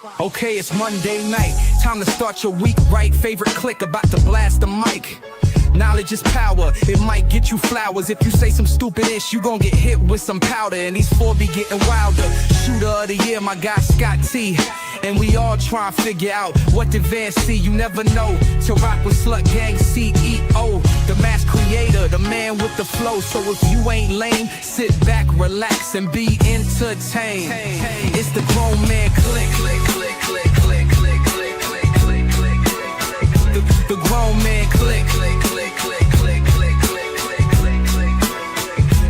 Okay, it's Monday night. Time to start your week right. Favorite clique about to blast the mic. Knowledge is power, it might get you flowers. If you say some stupid ish, you gon' get hit with some powder. And these four be getting wilder. Shooter of the year, my guy Scott T. And we all try and figure out what the Van see. You never know to rock with Slut Gang CEO, the mass creator, the man with the flow. So if you ain't lame, sit back, relax, and be entertained. It's the grown man clique. The grown man clique.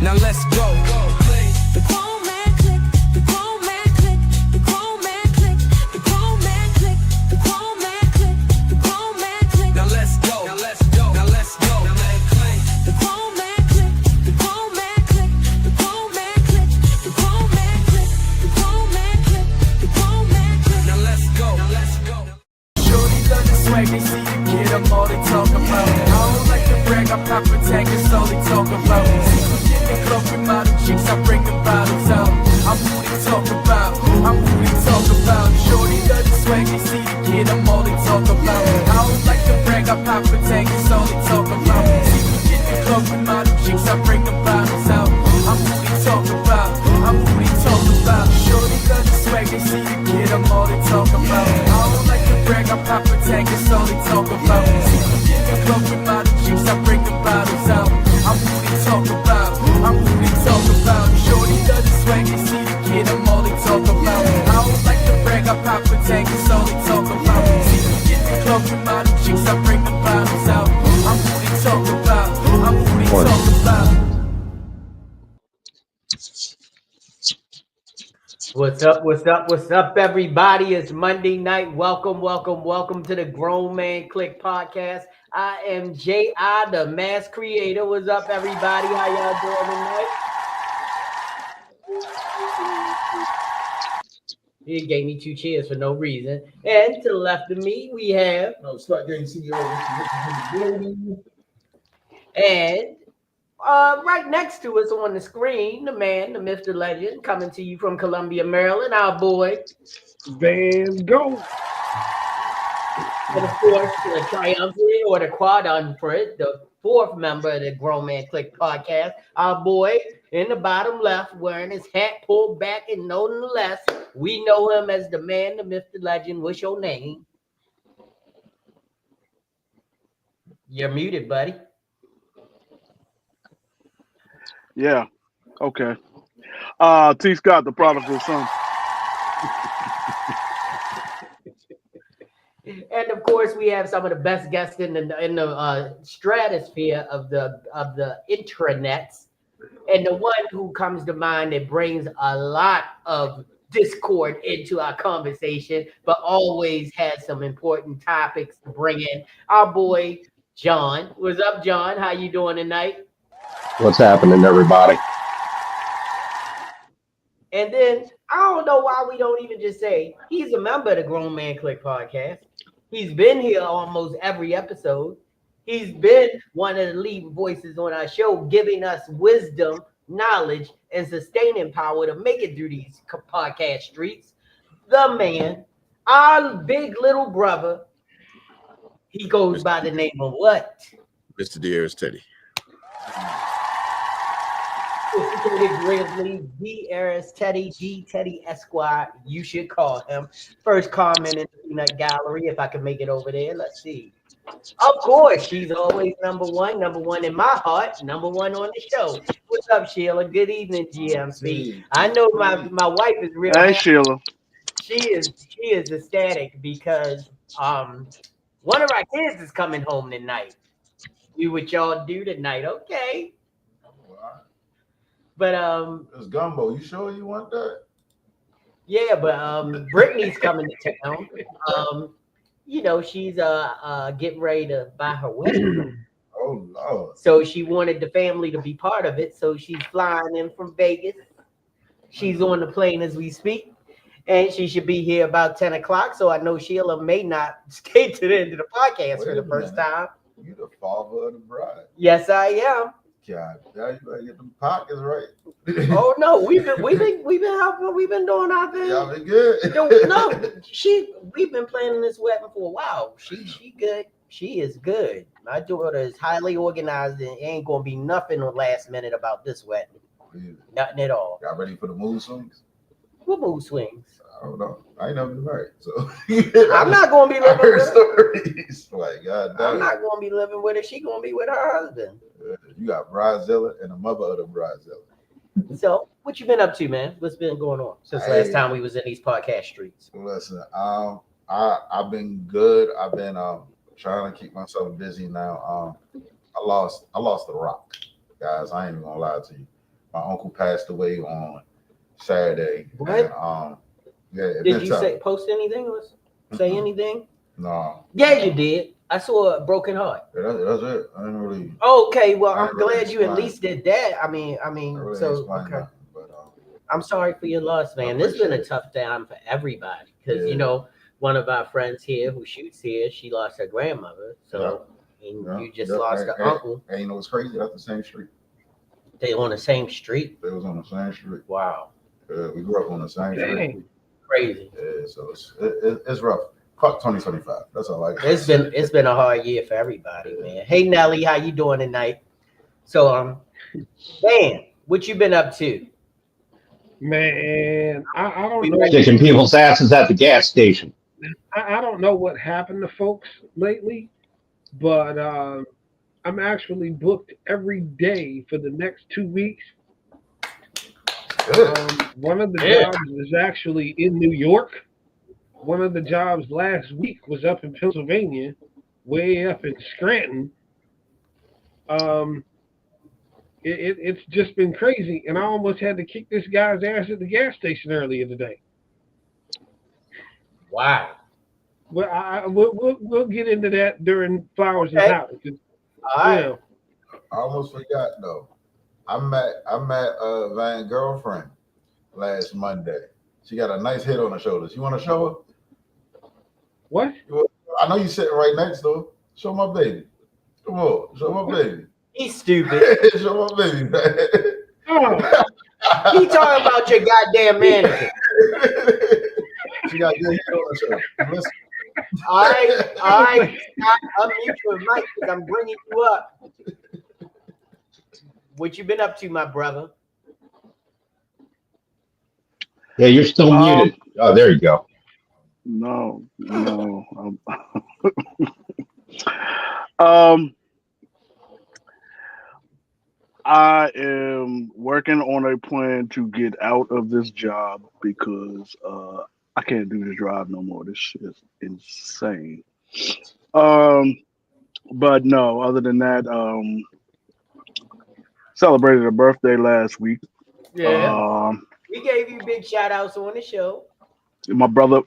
Now let's go. The grown man clique, the grown man clique, the grown man clique, the grown man clique, the grown man clique, the grown man clique. Now let's go. Now let's go. Now let's go. The grown man clique, the grown man clique, the grown man clique, the grown man clique, the grown man clique, the grown man clique. Now let's go. Now let's go. Shorty love the swag, they see the kid, I'm all they talk about. I don't like to brag, I pop a tag, that's all they talk about. Get the club with model chicks, I bring the bottles out. I'm who they talk about, I'm who they talk about. Shorty love the swag, they see the kid, I'm all they talk about. I don't like to brag, I pop a tag, that's all they talk about. Get the club with model chicks, I bring the bottles out. I'm who they talk about, I'm who they talk about. Shorty love the swag, they see the kid, I'm all they talk about. I don't like to brag, I pop a tag, that's all they talk about. Get the club with model chicks, I bring the bottles out. I'm who they talk about, I'm who they talk about. Shorty does the swag, they see the kid, I'm all they talk about. I don't like to brag, I pop a tag, that's all they talk about. Get the club with model chicks, I bring the bottles out. I'm who they talk about, I'm who they talk about. What's up, everybody? It's Monday night. Welcome to the Grown Man Clique podcast. I am J.I., the mass creator. What's up, everybody? How y'all doing tonight? He gave me 2 cheers for no reason. And to the left of me, we have... Start getting CEO. And right next to us on the screen, the man, the myth, the legend, coming to you from Columbia, Maryland, our boy Van Gogh. And of course, the triumvirate or the quadrumvirate, the fourth member of the Grown Man Clique podcast, our boy in the bottom left, wearing his hat pulled back, and nonetheless, we know him as the man, the myth, the legend. What's your name? You're muted, buddy. Yeah. Okay. T. Scott, the prodigal son. And of course, we have some of the best guests in the stratosphere of the intranets, and the one who comes to mind that brings a lot of discord into our conversation, but always has some important topics to bring in. Our boy John. What's up, John? How you doing tonight? What's happening, everybody? And then I don't know why we don't even just say he's a member of the Grown Man Clique podcast. He's been here almost every episode. He's been one of the lead voices on our show, giving us wisdom, knowledge, and sustaining power to make it through these podcast streets. The man, our big little brother, he goes by the name of what? Mr. Dearest Teddy. Grizzly, D. Eris Teddy, D. Teddy Esquire, you should call him. First comment in the peanut gallery, if I can make it over there. Let's see. Of course, she's always number one in my heart, number one on the show. What's up, Sheila? Good evening, GMC. I know my wife is real. Hey, happy. Sheila. She is ecstatic because one of our kids is coming home tonight. See what y'all do tonight, okay? But it's Gumbo. You sure you want that? Yeah, but Brittany's coming to town. She's getting ready to buy her wedding. Oh Lord. So she wanted the family to be part of it. So she's flying in from Vegas. She's on the plane as we speak. And she should be here about 10 o'clock. So I know Sheila may not skate to the end of the podcast for the first time. You the father of the bride. Yes, I am. God, yeah, you better get them pockets right. Oh no, we've been helping, we've been doing our thing. Y'all been good. No, we've been planning this wedding for a while. She good. She is good. My daughter is highly organized and ain't gonna be nothing on last minute about this wedding. Nothing at all. Y'all ready for the mood swings? What mood swings? I don't know. I ain't never been married, so I'm not gonna be I living heard with her. stories. Like, God damn. I'm not gonna be living with her. She gonna be with her husband. You got Bridezilla and the mother of the Bridezilla. So, what you been up to, man? What's been going on since last time we was in these podcast streets? Listen, I've been good. I've been trying to keep myself busy now. I lost the rock, guys. I ain't even gonna lie to you. My uncle passed away on Saturday. What? And, yeah. Did you post anything or say anything? No. Yeah, you did. I saw a broken heart. Yeah, that's it. I didn't really. Okay, well, I I'm didn't really glad you at explain. least did that. I mean, Really so explain okay. nothing, but, I'm sorry for your loss, man. I This has been a appreciate tough time for everybody because Yeah. you know one of our friends here who shoots here, she lost her grandmother. So and yeah, you just yeah, lost her uncle. And you know what's crazy? That's the same street. They on the same street. They was on the same street. Wow, We grew up on the same street. Dang. crazy. Yeah, so it's rough. Fuck 2025. That's all I got. It's been a hard year for everybody, man. Hey Nelly, how you doing tonight? So Dan, what you been up to? Man, I don't know. Kicking people's asses at the gas station. I don't know what happened to folks lately, but I'm actually booked every day for the next 2 weeks. Good. One of the Yeah. jobs is actually in New York. One of the jobs last week was up in Pennsylvania, way up in Scranton. It's just been crazy, and I almost had to kick this guy's ass at the gas station earlier today. Wow. Well, we'll get into that during Flowers Okay. and Houses. All right. Yeah. I almost forgot though. I met Van's girlfriend last Monday. She got a nice head on her shoulders. You want to show her? What? I know you sitting right next to her. Show my baby. Come on, show my baby. He's stupid. Show my baby, man. Oh, He talking about your goddamn manager. She got good head on her shoulders. Listen, All right. Scott, unmute your mic because I'm bringing you up. What you been up to, my brother? Yeah, you're still muted. Oh, there you go. No. I am working on a plan to get out of this job because I can't do this drive no more. This shit is insane. But no, other than that, celebrated a birthday last week. Yeah. We gave you big shout outs on the show. My brother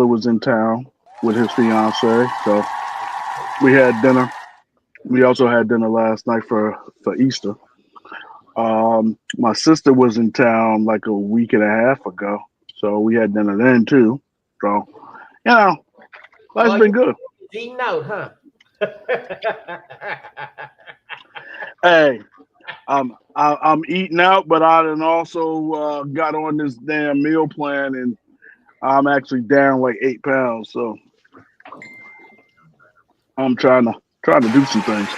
was in town with his fiance, so we had dinner. We also had dinner last night for Easter. My sister was in town like a week and a half ago, so we had dinner then too. So, you know, life's been good. Eating out, huh? Hey, I'm eating out, but I done also got on this damn meal plan, and I'm actually down like 8 pounds. So I'm trying to do some things.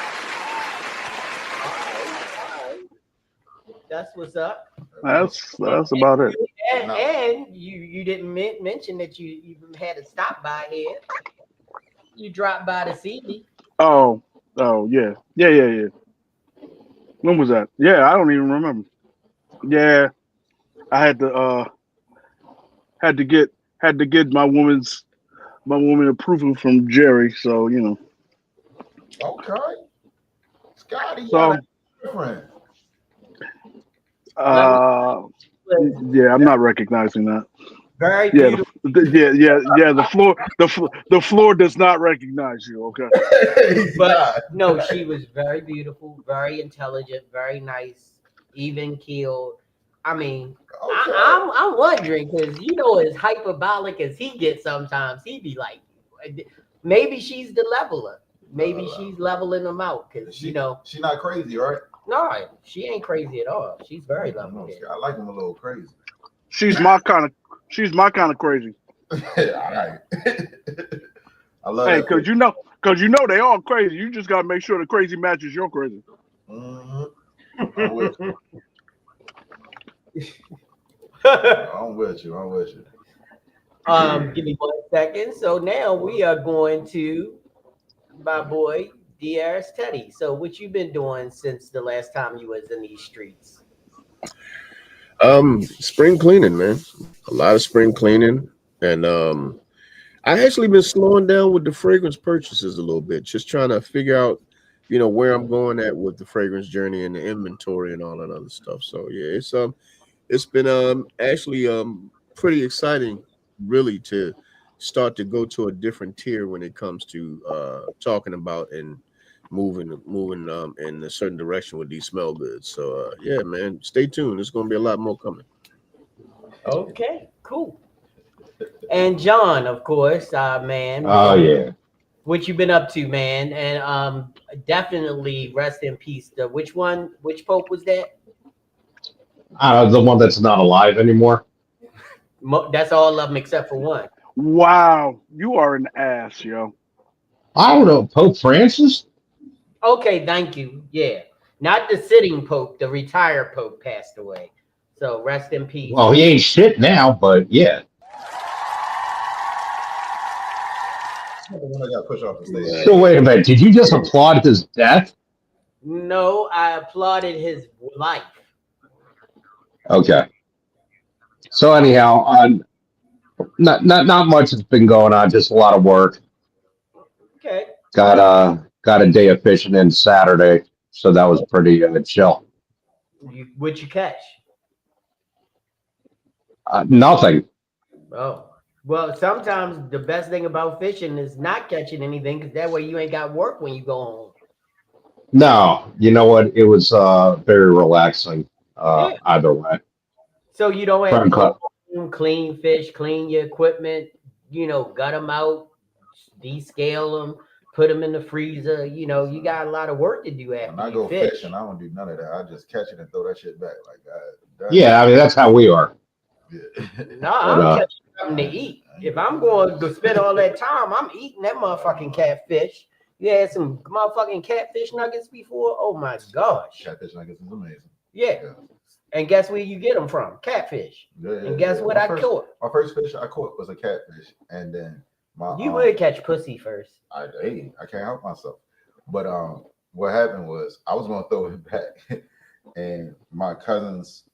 That's what's up. That's about it. And you didn't mention that you even had to stop by here. You dropped by to see me. Oh yeah. When was that? Yeah, I don't even remember. Yeah, I had to get my woman approval from Jerry. So you know. okay. Scotty, you So got a girlfriend. Yeah, I'm not recognizing that. Very Yeah, beautiful. the floor does not recognize you. Okay. But no, she was very beautiful, very intelligent, very nice, even keeled. I mean, Okay. I'm wondering because you know, as hyperbolic as he gets sometimes, he be like, maybe she's the leveler. Maybe she's leveling him out because you know She's not crazy, right? No, she ain't crazy at all. She's very I don't know. level-headed. I like him a little crazy. She's my kind of. She's my kind of crazy. All right. I love Hey, that. cause you know they all crazy. You just gotta make sure the crazy matches your crazy. Mhm. I'm with you. I'm with you. I'm with you. Give me 1 second. So now we are going to my boy Drs Teddy. So what you been doing since the last time you was in these streets? Spring cleaning, man. A lot of spring cleaning, and I actually been slowing down with the fragrance purchases a little bit, just trying to figure out, where I'm going at with the fragrance journey and the inventory and all that other stuff. So yeah, it's been actually pretty exciting, really, to start to go to a different tier when it comes to talking about and moving in a certain direction with these smell goods. So yeah, man, stay tuned. There's gonna be a lot more coming. Okay, cool. And John, of course, man. Oh yeah. What you been up to, man? And definitely rest in peace. The which one? Which pope was that? The one that's not alive anymore. That's all of them except for one. Wow, you are an ass, yo. I don't know. Pope Francis? Okay, thank you. Yeah, not the sitting pope. The retired pope passed away. So rest in peace. Well, he ain't shit now, but yeah. I'm the one that got pushed off the stage. So wait a minute. Did you just applaud his death? No, I applauded his life. Okay. So anyhow, not much has been going on. Just a lot of work. Okay. Got a day of fishing in Saturday, so that was pretty chill. What'd you catch? Nothing. Oh. Well, sometimes the best thing about fishing is not catching anything because that way you ain't got work when you go home. No, you know what? It was very relaxing. Yeah. Either way. So you don't have Fun to go cut. home, clean fish, clean your equipment, gut them out, descale them, put them in the freezer. You got a lot of work to do When after I you go fish. fishing, I don't do none of that. I just catch it and throw that shit back. Like, God, Yeah, I mean that's how we are. yeah. No, But, I'm catching something to eat. If I'm going to spend all that time, I'm eating that motherfucking catfish. You had some motherfucking catfish nuggets before? Oh my gosh. Catfish nuggets is amazing. Yeah. Yeah. And guess where you get them from? Catfish. Yeah, And guess what I caught? My first fish I caught was a catfish, and then You would catch pussy first. I can't help myself. But what happened was I was gonna throw it back, and my cousin's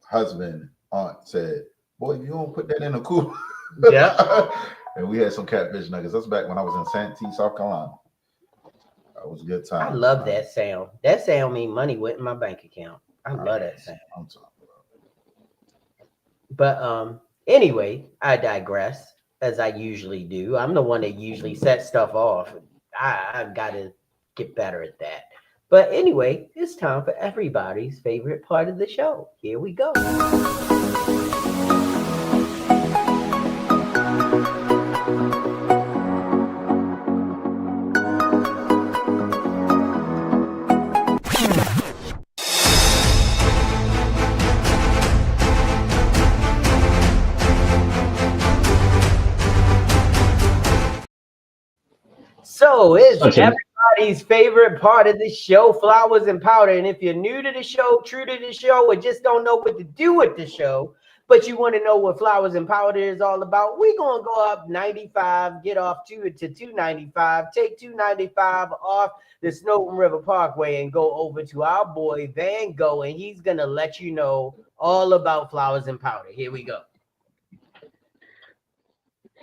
husband aunt said, "Boy, you don't put that in the cooler." Yeah. And we had some catfish nuggets. That's back when I was in Santee, South Carolina. That was a good time. I love that sound. That sound mean money went in my bank account. I love that sound. I'm talking about. But anyway, I digress as I usually do. I'm the one that usually sets stuff off. I gotta get better at that. But anyway, it's time for everybody's favorite part of the show. Here we go. So it's everybody's favorite part of the show, flowers and powder. And if you're new to the show, true to the show, or just don't know what to do with the show, but you want to know what flowers and powder is all about, we're going to go up 95, get off to 295, take 295 off the Snowden River Parkway and go over to our boy Van Gogh, and he's going to let you know all about flowers and powder. Here we go.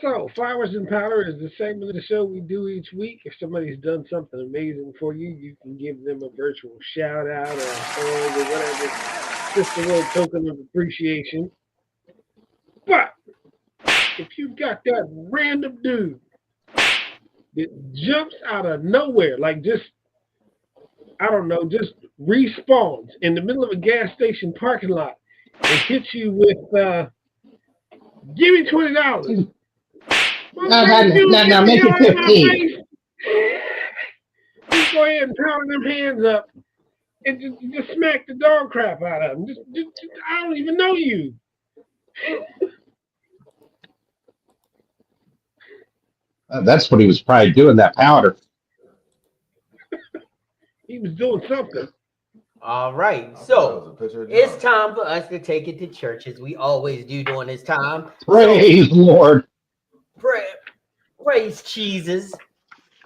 So, Flowers and Powder is the segment of the show we do each week. If somebody's done something amazing for you, you can give them a virtual shout out or a hug or whatever. Just a little token of appreciation. But if you've got that random dude that jumps out of nowhere, like just, I don't know, just respawns in the middle of a gas station parking lot and hits you with, give me $20. Now make it 15. Just go ahead and pound them hands up and just smack the dog crap out of him. Just I don't even know you. That's what he was probably doing, that powder. He was doing something. All right, That so was a picture of it's John. time for us to take it to church as we always do during this time. Praise the Lord. Praise cheeses.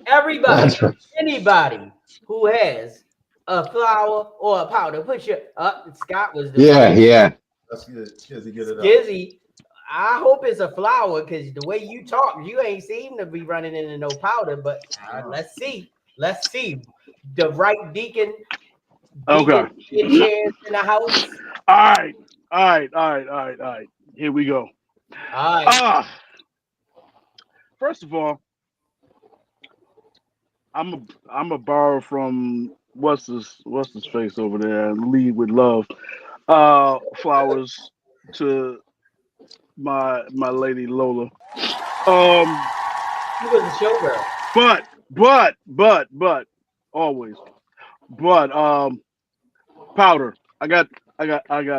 Everybody, That's right. anybody who has a flour or a powder, put your up. Scott was the Yeah, first. yeah. Let's get it up. Skizzy, I hope it's a flour because the way you talk, you ain't seem to be running into no powder. But let's see. Let's see. The right deacon Okay. chairs in the house. All right. Here we go. All right. First of all, I'm a borrow from what's his face over there. Lead with love. Flowers to my lady Lola. She was a showgirl. But always. But powder. I got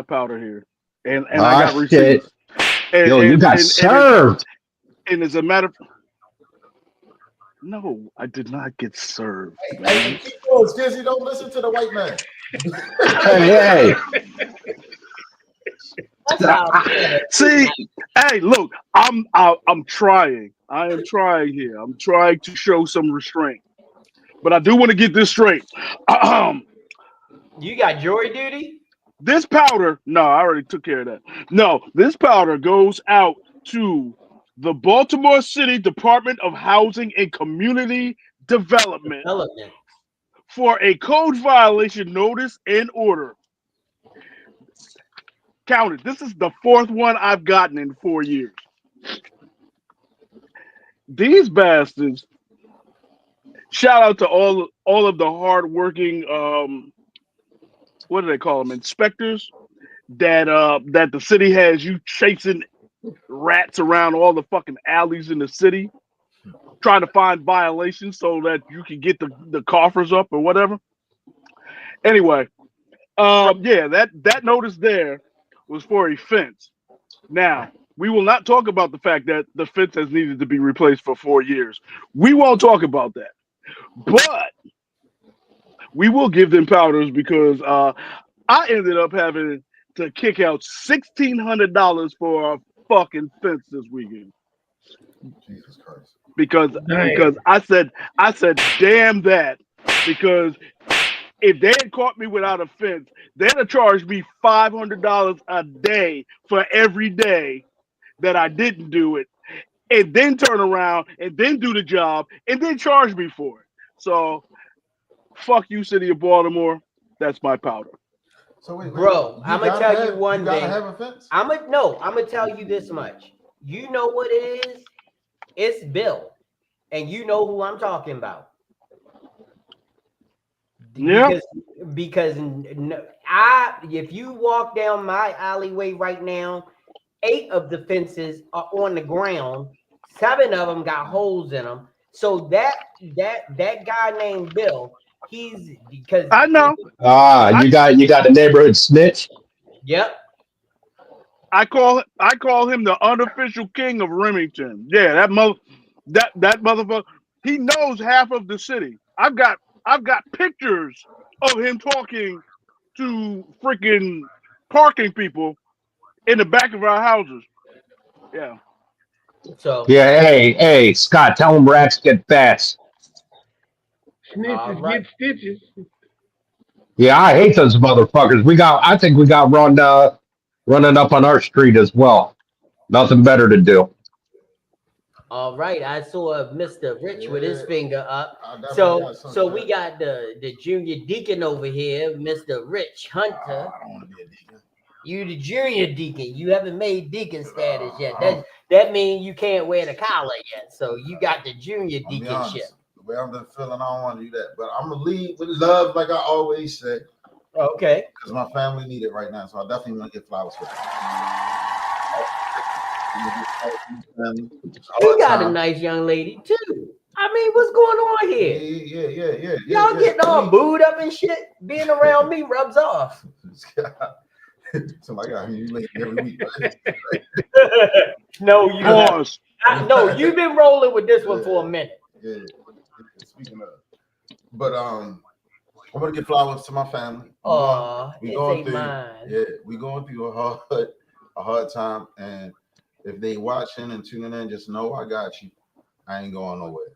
powder here, and I got Shit. receipts. And, Yo, you got served. And as a matter of no, I did not get served. Hey, keep going, Skizzy. Don't listen to the white man. Hey. That's how See, hey, look, I'm trying. I am trying here. I'm trying to show some restraint, but I do want to get this straight. you got jury duty. This powder, no, I already took care of that. No, this powder goes out to the Baltimore City Department of Housing and Community Development for a code violation notice and order. Count it. This is the fourth one I've gotten in 4 years. These bastards. Shout out to all of the hardworking what do they call them? Inspectors that the city has you chasing rats around all the fucking alleys in the city, trying to find violations so that you can get the coffers up or whatever. Anyway, yeah, that notice there was for a fence. Now, we will not talk about the fact that the fence has needed to be replaced for 4 years. We won't talk about that. But we will give them powders because I ended up having to kick out $1,600 for a fucking fence this weekend. Jesus Christ. Because I said damn that, because if they had caught me without a fence, they'd have charged me $500 a day for every day that I didn't do it, and then turn around and then do the job and then charge me for it. So fuck you, City of Baltimore. That's my powder. So wait, bro, I'm gonna tell you one thing. Have a fence? I'm gonna tell you this much. You know what it is? It's Bill, and you know who I'm talking about. Yeah. Because if you walk down my alleyway right now, 8 of the fences are on the ground. 7 of them got holes in them. So that guy named Bill, he's because I know. You got the neighborhood snitch. Yep. I call him the unofficial king of Remington. Yeah, that motherfucker. He knows half of the city. I've got pictures of him talking to freaking parking people in the back of our houses. Yeah. So yeah, hey, Scott, tell them rats get fast. Snitches get stitches. Yeah, I hate those motherfuckers. I think we got running up on our street as well. Nothing better to do. All right, I saw Mr. Rich with his finger up. So we got the junior deacon over here, Mr. Rich Hunter. I don't want to be a deacon. You the junior deacon. You haven't made deacon status yet. That means you can't wear the collar yet. So you got the junior deaconship. The way I've been feeling, I don't want to do that. But I'm gonna lead with love, like I always say. Okay. Because my family need it right now, so I definitely want to get flowers for them. You got a nice young lady too. I mean, what's going on Yeah, here? yeah. Y'all getting all booed up and shit. Being around me rubs off. Somebody got you late every week. Right? No, you haven't. Pause. No, you've been rolling with this one for a minute. Yeah. Speaking of, but I'm gonna give flowers to my family. We going through, mine. We going through a hard time, and if they watching and tuning in, just know I got you. I ain't going nowhere.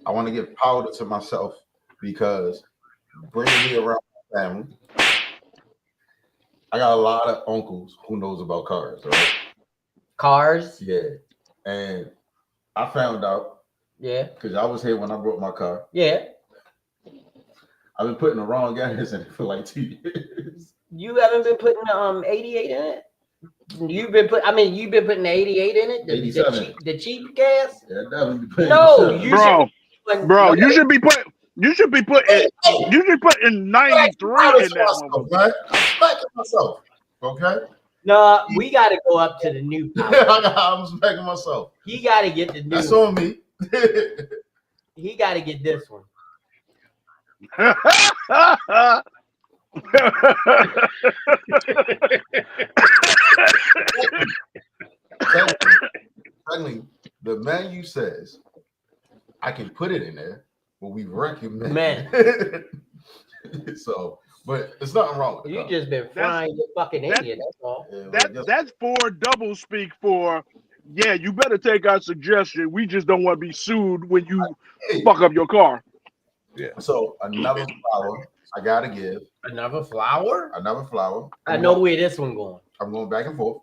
I want to give power to myself because bringing me around my family. I got a lot of uncles who knows about cars, right? Cars? Yeah. And I found out. Yeah. Because I was here when I brought my car. Yeah. I've been putting the wrong gas in it for like 2 years. You haven't been putting the 88 in it? You've been putting the 88 in it? 87. The cheap gas? Yeah, definitely putting No, you should be putting 93 in that one. Man. I'm smacking myself. Okay? No, we got to go up to the new power. I'm smacking myself. He got to get the new That's on me. He got to get this one. Secondly, the menu says I can put it in there, but we recommend. So, but there's nothing wrong with it. You just been frying your fucking idiot. That's all. That's for double speak for. Yeah, you better take our suggestion. We just don't want to be sued when you fuck up your car. Yeah. So another flower I gotta give. Another flower? Another flower. I know where this one going. I'm going back and forth.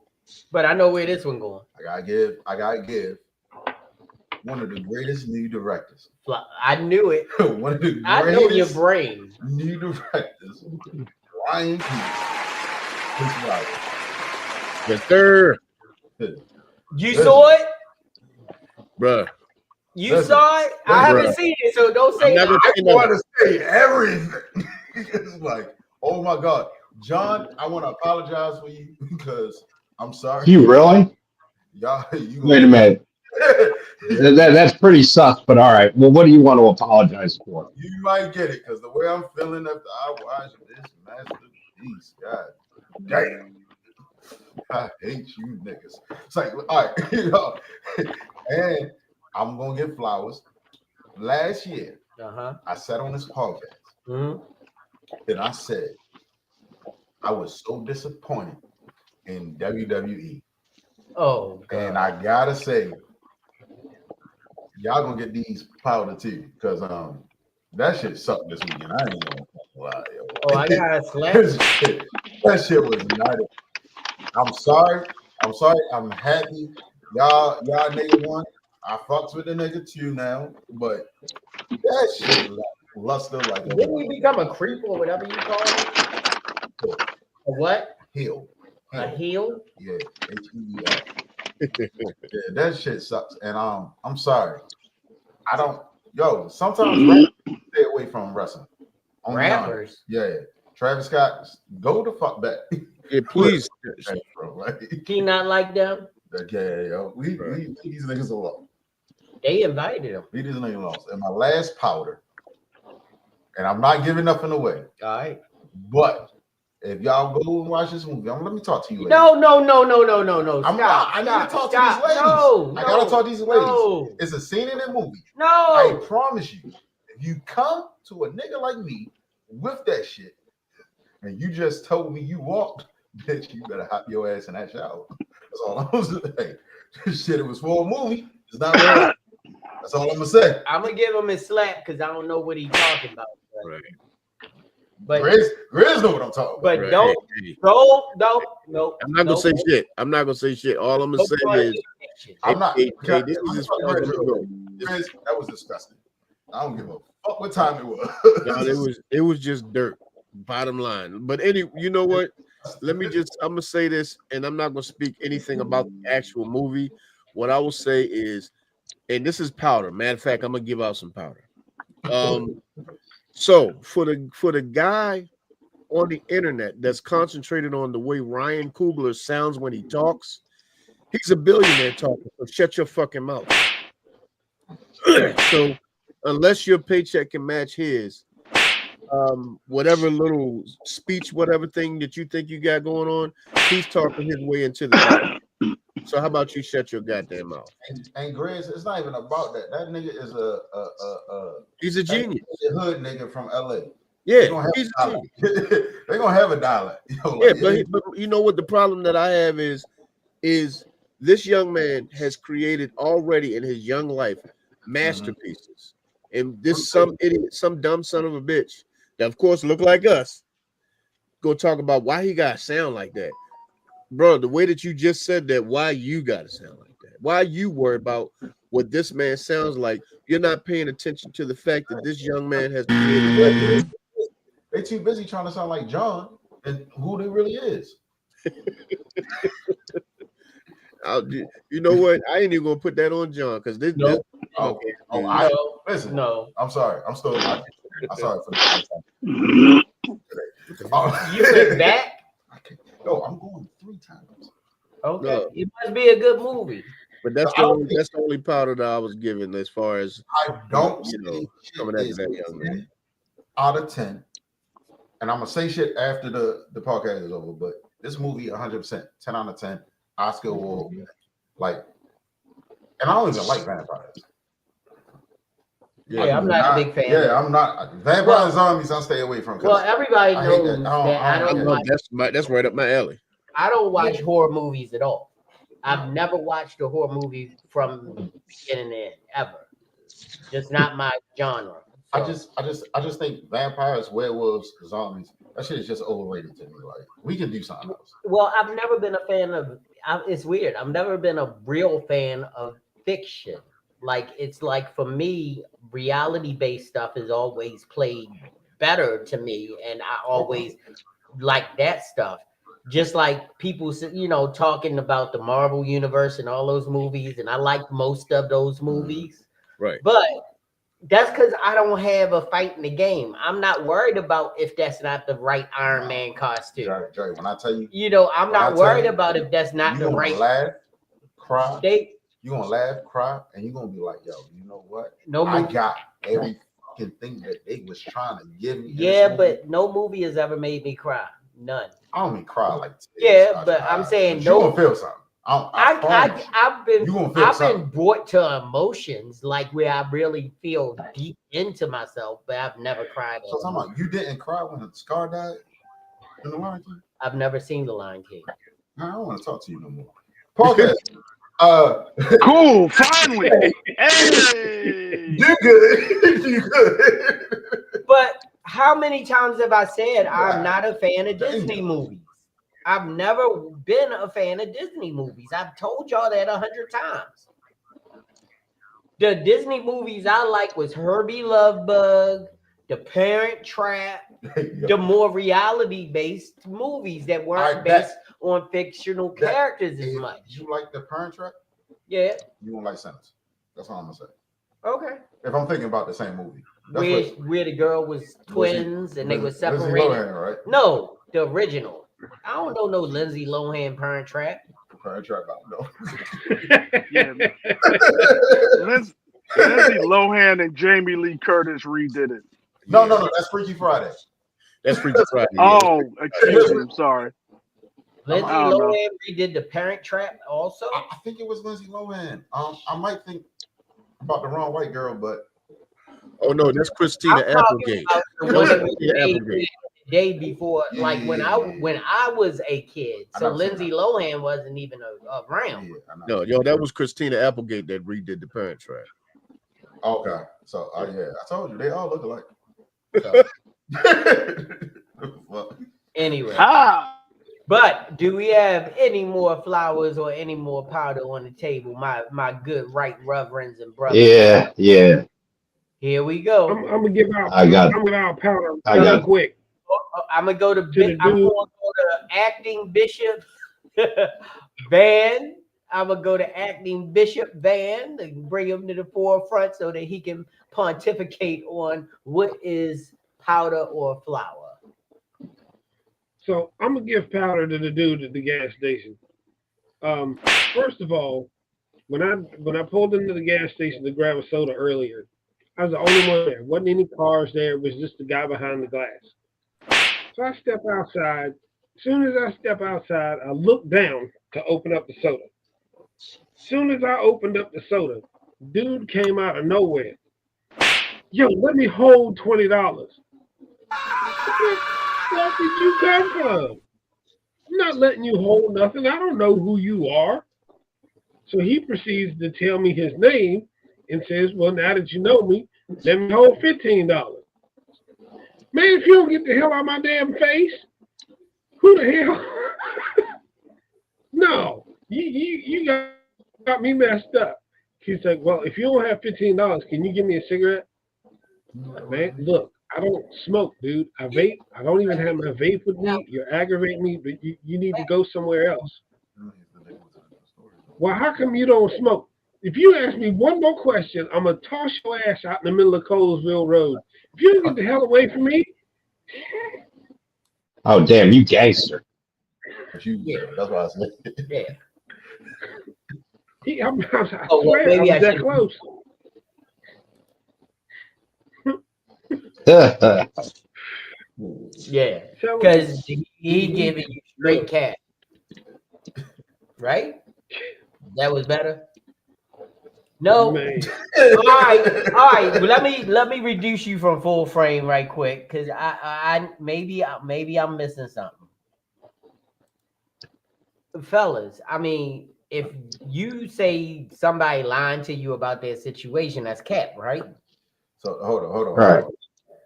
But I know where this one going. I gotta give one of the greatest new directors. I knew it. One of the greatest I know your brain. New directors. Ryan Coogler. The third. You saw it? Bruh. You saw it? I haven't seen it, so don't say I want to say everything. It's like, oh my God. John, I want to apologize for you because I'm sorry. You really? Wait a minute. That's pretty sus, but all right. Well, what do you want to apologize for? You might get it because the way I'm feeling after I watch this masterpiece, God damn. I hate you niggas. It's like, all right, and I'm gonna give flowers. Last year, I sat on this podcast and I said I was so disappointed in WWE. Oh, God. And I gotta say, y'all gonna get these powder too, because that shit sucked this weekend. I ain't gonna lie, yo. Oh, I got a slap. That shit was not. I'm sorry. I'm happy. Y'all nigga won. I fucks with the nigga too now, but that shit luster like. Didn't he become a creep or whatever you call it? A what? Heel. A heel? Yeah. H-E-E-L. Yeah, that shit sucks. And I'm sorry. I don't. Yo, sometimes rappers stay away from wrestling. Rappers. Yeah. Travis Scott, go the fuck back. Yeah, please. Bro, right? He not like them. Okay, yo, we leave these niggas alone. They invited him. Leave these niggas alone. And my last powder, and I'm not giving nothing away. All right. But if y'all go and watch this movie, let me talk to you. No. I need to talk to these ladies. I gotta talk to these ladies. No. It's a scene in the movie. No. I promise you, if you come to a nigga like me with that shit, and you just told me you walked, bitch, you better hop your ass in that shower. That's all I'm gonna say. Shit, it was for a movie. It's not real. That's all I'm gonna say. I'm gonna give him a slap because I don't know what he's talking about. Right. But Grizz know what I'm talking about. But right. No. I'm not gonna say shit. I'm not gonna say shit. All I'm gonna say is I'm not. this is Grizz, that was disgusting. I don't give a fuck what time it was. it was just dirt. Bottom line. But you know what? I'm gonna say this, and I'm not gonna speak anything about the actual movie. What I will say is, and this is powder. Matter of fact, I'm gonna give out some powder. So for the guy on the internet that's concentrated on the way Ryan Coogler sounds when he talks, he's a billionaire talking. So shut your fucking mouth. So unless your paycheck can match his, whatever little speech, whatever thing that you think you got going on, he's talking his way into the dollar. So how about you shut your goddamn mouth? And Grizz, it's not even about that. That nigga is He's a genius. hood nigga from LA. Yeah, he's a genius. They're gonna have a dollar. Yeah, but you know what the problem that I have is this young man has created already in his young life masterpieces. And this some idiot, some dumb son of a bitch that of course look like us, go talk about why he gotta sound like that. Bro, the way that you just said that, why you gotta sound like that? Why you worry about what this man sounds like? You're not paying attention to the fact that this young man has created. They too busy trying to sound like John and who they really is. You know what? I ain't even gonna put that on John because this. Listen. No, I'm sorry. I'm sorry for the you went back. No, I'm going 3 times. Okay, No. it must be a good movie. But that's the only powder that I was given as far as I don't coming after that young man. Out of 10, and I'm gonna say shit after the podcast is over, but this movie 100%, 10 out of 10, Oscar will like, and I don't even like vampires. Yeah, I'm not a big fan. Yeah, I'm not vampires and zombies. I'll stay away from. Well, everybody knows that I don't watch. That's right up my alley. I don't watch horror movies at all. I've never watched a horror movie from beginning to end ever. Just not my genre. So. I just think vampires, werewolves, zombies. That shit is just overrated to me. Like we can do something else. Well, I've never been a fan of. It's weird. I've never been a real fan of fiction. Like it's like for me, reality-based stuff is always played better to me, and I always like that stuff. Just like people, talking about the Marvel universe and all those movies, and I like most of those movies. Right. But that's because I don't have a fight in the game. I'm not worried about if that's not the right Iron Man costume. Jerry, when I tell you, I'm not worried about if that's not the right. Laugh, cry. You're gonna laugh, cry, and you're gonna be like, yo, you know what? No, I got every fucking thing that they was trying to give me. Yeah, but no movie has ever made me cry. None. I don't mean cry like. Yeah, but I'm saying no. You gonna feel something. I've been brought to emotions like where I really feel deep into myself, but I've never cried. So talking about you didn't cry when Scar died in The Lion King? I've never seen The Lion King. I don't want to talk to you no more. Podcast. Cool. Finally. Hey. You good. You good. But how many times have I said I'm not a fan of Disney movies? I've never been a fan of Disney movies. I've told y'all that 100 times. The Disney movies I like was Herbie Lovebug, The Parent Trap, the more reality-based movies that weren't based on fictional characters as much. You like The Parent Trap? Yeah. You won't like Sinners. That's all I'm gonna say. Okay. If I'm thinking about the same movie. Where the girl was twins and they were separated. Lohan, right? No, the original. I don't know no Lindsay Lohan Parent Trap. Parent Trap, I don't know. Yeah. Lindsay Lohan and Jamie Lee Curtis redid it. No, that's Freaky Friday. That's Freaky Friday. Oh, excuse me. I'm sorry. Lindsay Lohan redid The Parent Trap also? I think it was Lindsay Lohan. I might think about the wrong white girl, but oh no, that's Christina Applegate. The day before, like when I was a kid. So Lindsay Lohan wasn't even around. No, that was Christina Applegate that redid The Parent Trap. Okay, so yeah, I told you they all look alike. Well, anyway, but do we have any more flowers or any more powder on the table, my good right reverends and brothers? Yeah. Here we go. I'm gonna give out. I'm gonna give out powder. Quick. I'm gonna go to. I'm gonna go to acting Bishop Van. I'm gonna go to acting Bishop Van and bring him to the forefront so that he can pontificate on what is powder or flour. So I'm gonna give powder to the dude at the gas station. First of all, when I pulled into the gas station to grab a soda earlier, I was the only one there. Wasn't any cars there. It was just the guy behind the glass. So I step outside. As soon as I step outside, I look down to open up the soda. As soon as I opened up the soda, dude came out of nowhere. Yo, let me hold $20. Where did you come from? I'm not letting you hold nothing. I don't know who you are. So he proceeds to tell me his name and says, well, now that you know me, let me hold $15. Man, if you don't get the hell out of my damn face, who the hell? No, you got me messed up. He's like, well, if you don't have $15, can you give me a cigarette? Man, look, I don't smoke, dude. I vape. I don't even have my vape with me. You're aggravating me, but you need to go somewhere else. Well, how come you don't smoke? If you ask me one more question, I'm going to toss your ass out in the middle of Colesville Road. If you don't get the hell away from me. Oh, damn, you gangster. That's what I said. Yeah. I Oh, well, swear, maybe I was I that should- close. Yeah. So- Because he giving you straight cat. Right? That was better? No. Man. All right. Well, let me reduce you from full frame right quick, because I maybe I'm missing something. Fellas, I mean, if you say somebody lying to you about their situation, that's cat, right? So hold on. Right.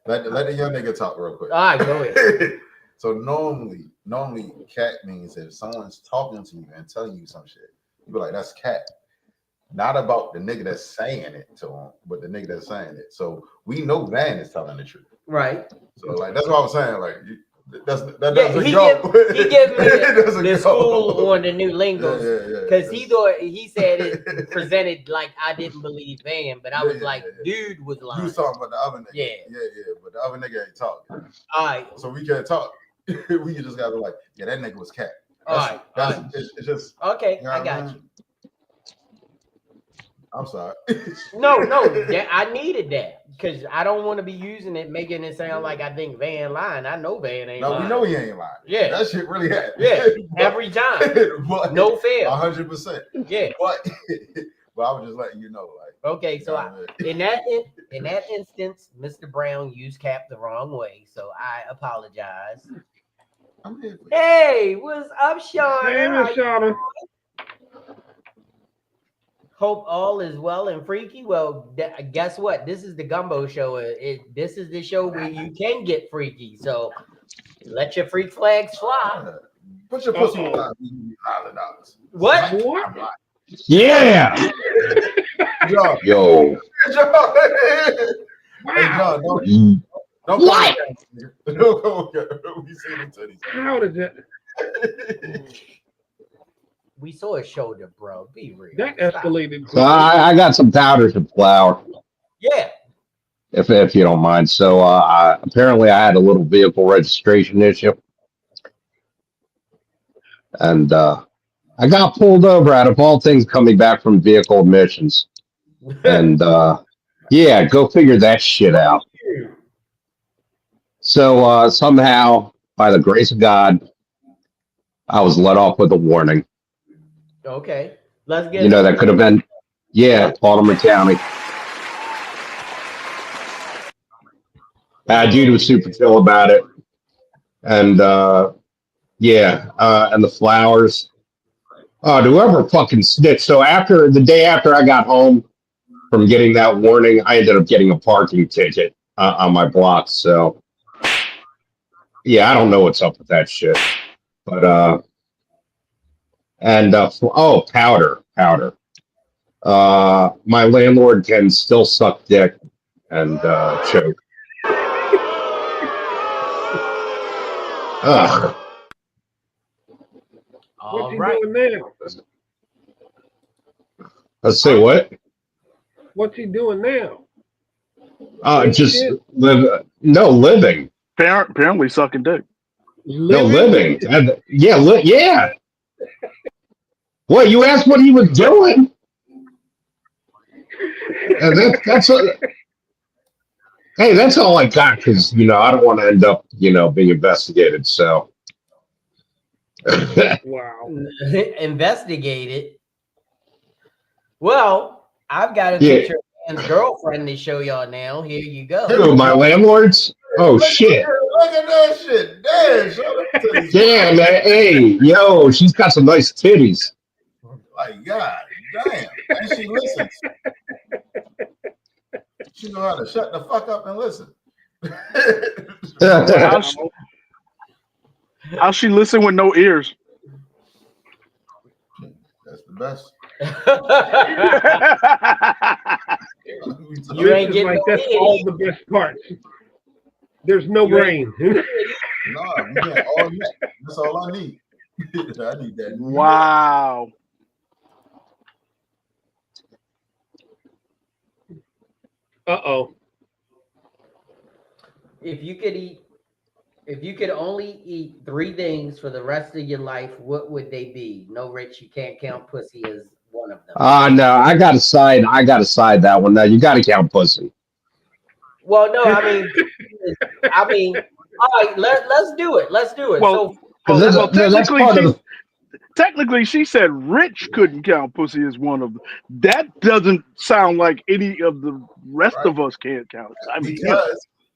Let the young nigga talk real quick. All right, go ahead. So normally cat means if someone's talking to you and telling you some shit, you be like, that's cat. Not about the nigga that's saying it to him, but the nigga that's saying it. So we know Van is telling the truth. Right. So like that's what I was saying. Like that doesn't he go. He gave me doesn't the go. school on the new lingos Yeah. because he said it presented like I didn't believe Van, but I was like, dude was lying. You was talking about the other nigga. Yeah. But the other nigga ain't talking. All right. So we can't talk. We just gotta be like, yeah, that nigga was cat. All right. It's just okay. you know I got you. I'm sorry. No, I needed that because I don't want to be using it, making it sound like I think Van lying. I know Van ain't lying. We know he ain't lying. Yeah. That shit really happened. Yeah, every time. But no fail. 100%. Yeah. But I was just letting you know, like. Okay, so you know in that instance, Mr. Brown used Cap the wrong way, so I apologize. I'm here for you. Hey, what's up, Sean? Damn it, Shauna. Hope all is well and freaky. Well, guess what? This is the Gumbo show. This is the show where you can get freaky. So let your freak flags fly. Put your pussy on $100. What? What? Yeah. John. Yo. John. Hey, John, don't What? We see them titties. How did that? We saw his shoulder, bro. Be real. That escalated. So I got some powders and flour, Yeah. if you don't mind. So apparently I had a little vehicle registration issue. And I got pulled over out of all things coming back from vehicle admissions. And yeah, go figure that shit out. So somehow, by the grace of God, I was let off with a warning. Okay. Let's get You know, that could have been, Baltimore County. Dude was super chill about it. And and the flowers. Oh, whoever fucking snitched. So the day after I got home from getting that warning, I ended up getting a parking ticket on my block. So yeah, I don't know what's up with that shit. But powder. My landlord can still suck dick and choke. Ugh. What's he right. doing now? Let's say what? What's he doing now? Just living. Apparently sucking dick. No, living. Yeah. What, you asked what he was doing? Hey, that's all I got because I don't want to end up being investigated. So Wow. Investigated. Well, I've got a yeah, picture of Dan's girlfriend to show y'all now. Here you Here go. we my go. landlords. Oh Look, shit! look at that shit. Damn, show them titties. Damn, man. Hey, yo, she's got some nice titties. Like, God damn. And she listens. She know how to shut the fuck up and listen. Well, how she listen with no ears? That's the best. You ain't It's getting like no that's all the best parts. There's no You ain't- brain. No, we get all that. That's all I need. I need that. Wow. Uh-oh. If you could only eat 3 things for the rest of your life, what would they be? No, Rich, you can't count pussy as one of them. No, I got to side. That one. Now you got to count pussy. Well, no, I mean, all right, let's do it. Let's do it. Well, Because that's part of the. technically she said Rich couldn't count pussy as one of them. That doesn't sound like any of the rest Right. of us can't count. I mean,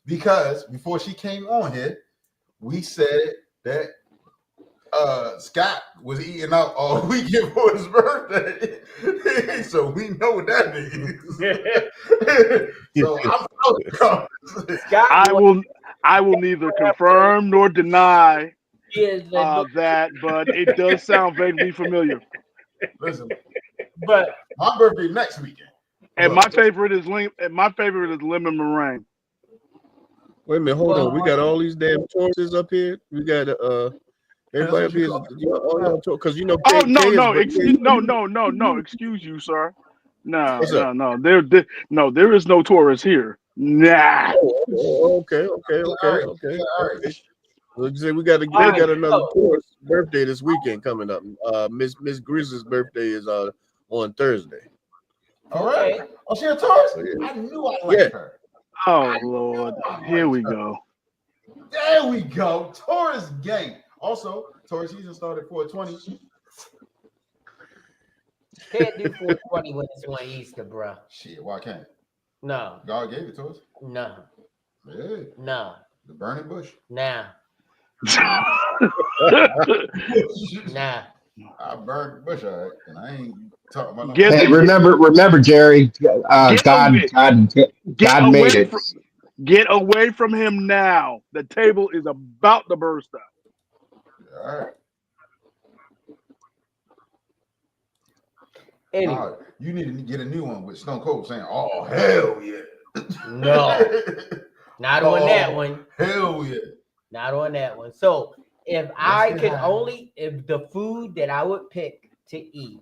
because before she came on here, we said that Scott was eating out all weekend for his birthday. So we know what that means. So I'm Scott, I will neither confirm nor deny is that, but it does sound vaguely familiar. listen, but my birthday next weekend. And my favorite is lemon meringue. Wait a minute, hold on. We got all these damn choices up here. We got everybody up here. Because Oh no, Kay is no, birthday. no, excuse you, sir. No, What's up? no. There is no Taurus here. Nah. Okay. All right. Let's say we got another Taurus birthday this weekend coming up. Miss Grizzly's birthday is on Thursday. All right. Oh, she a Taurus? So, yeah. I knew I liked her. Oh Lord, here we go. There we go. Taurus gang. Also, Taurus season started 420. can't do 420 when it's on Easter, bro. Shit, why can't? No, God gave it to us. no, Yeah, no, the burning bush. nah, nah. I burned the bush, all right, and I ain't talking about no Get- Hey, remember, Jerry. God made it. Get away from him now. The table is about to burst out. All right. Anyway, You need to get a new one with Stone Cold saying, "Oh hell yeah." no, not on that one. Hell yeah. Not on that one. So if if the food that I would pick to eat,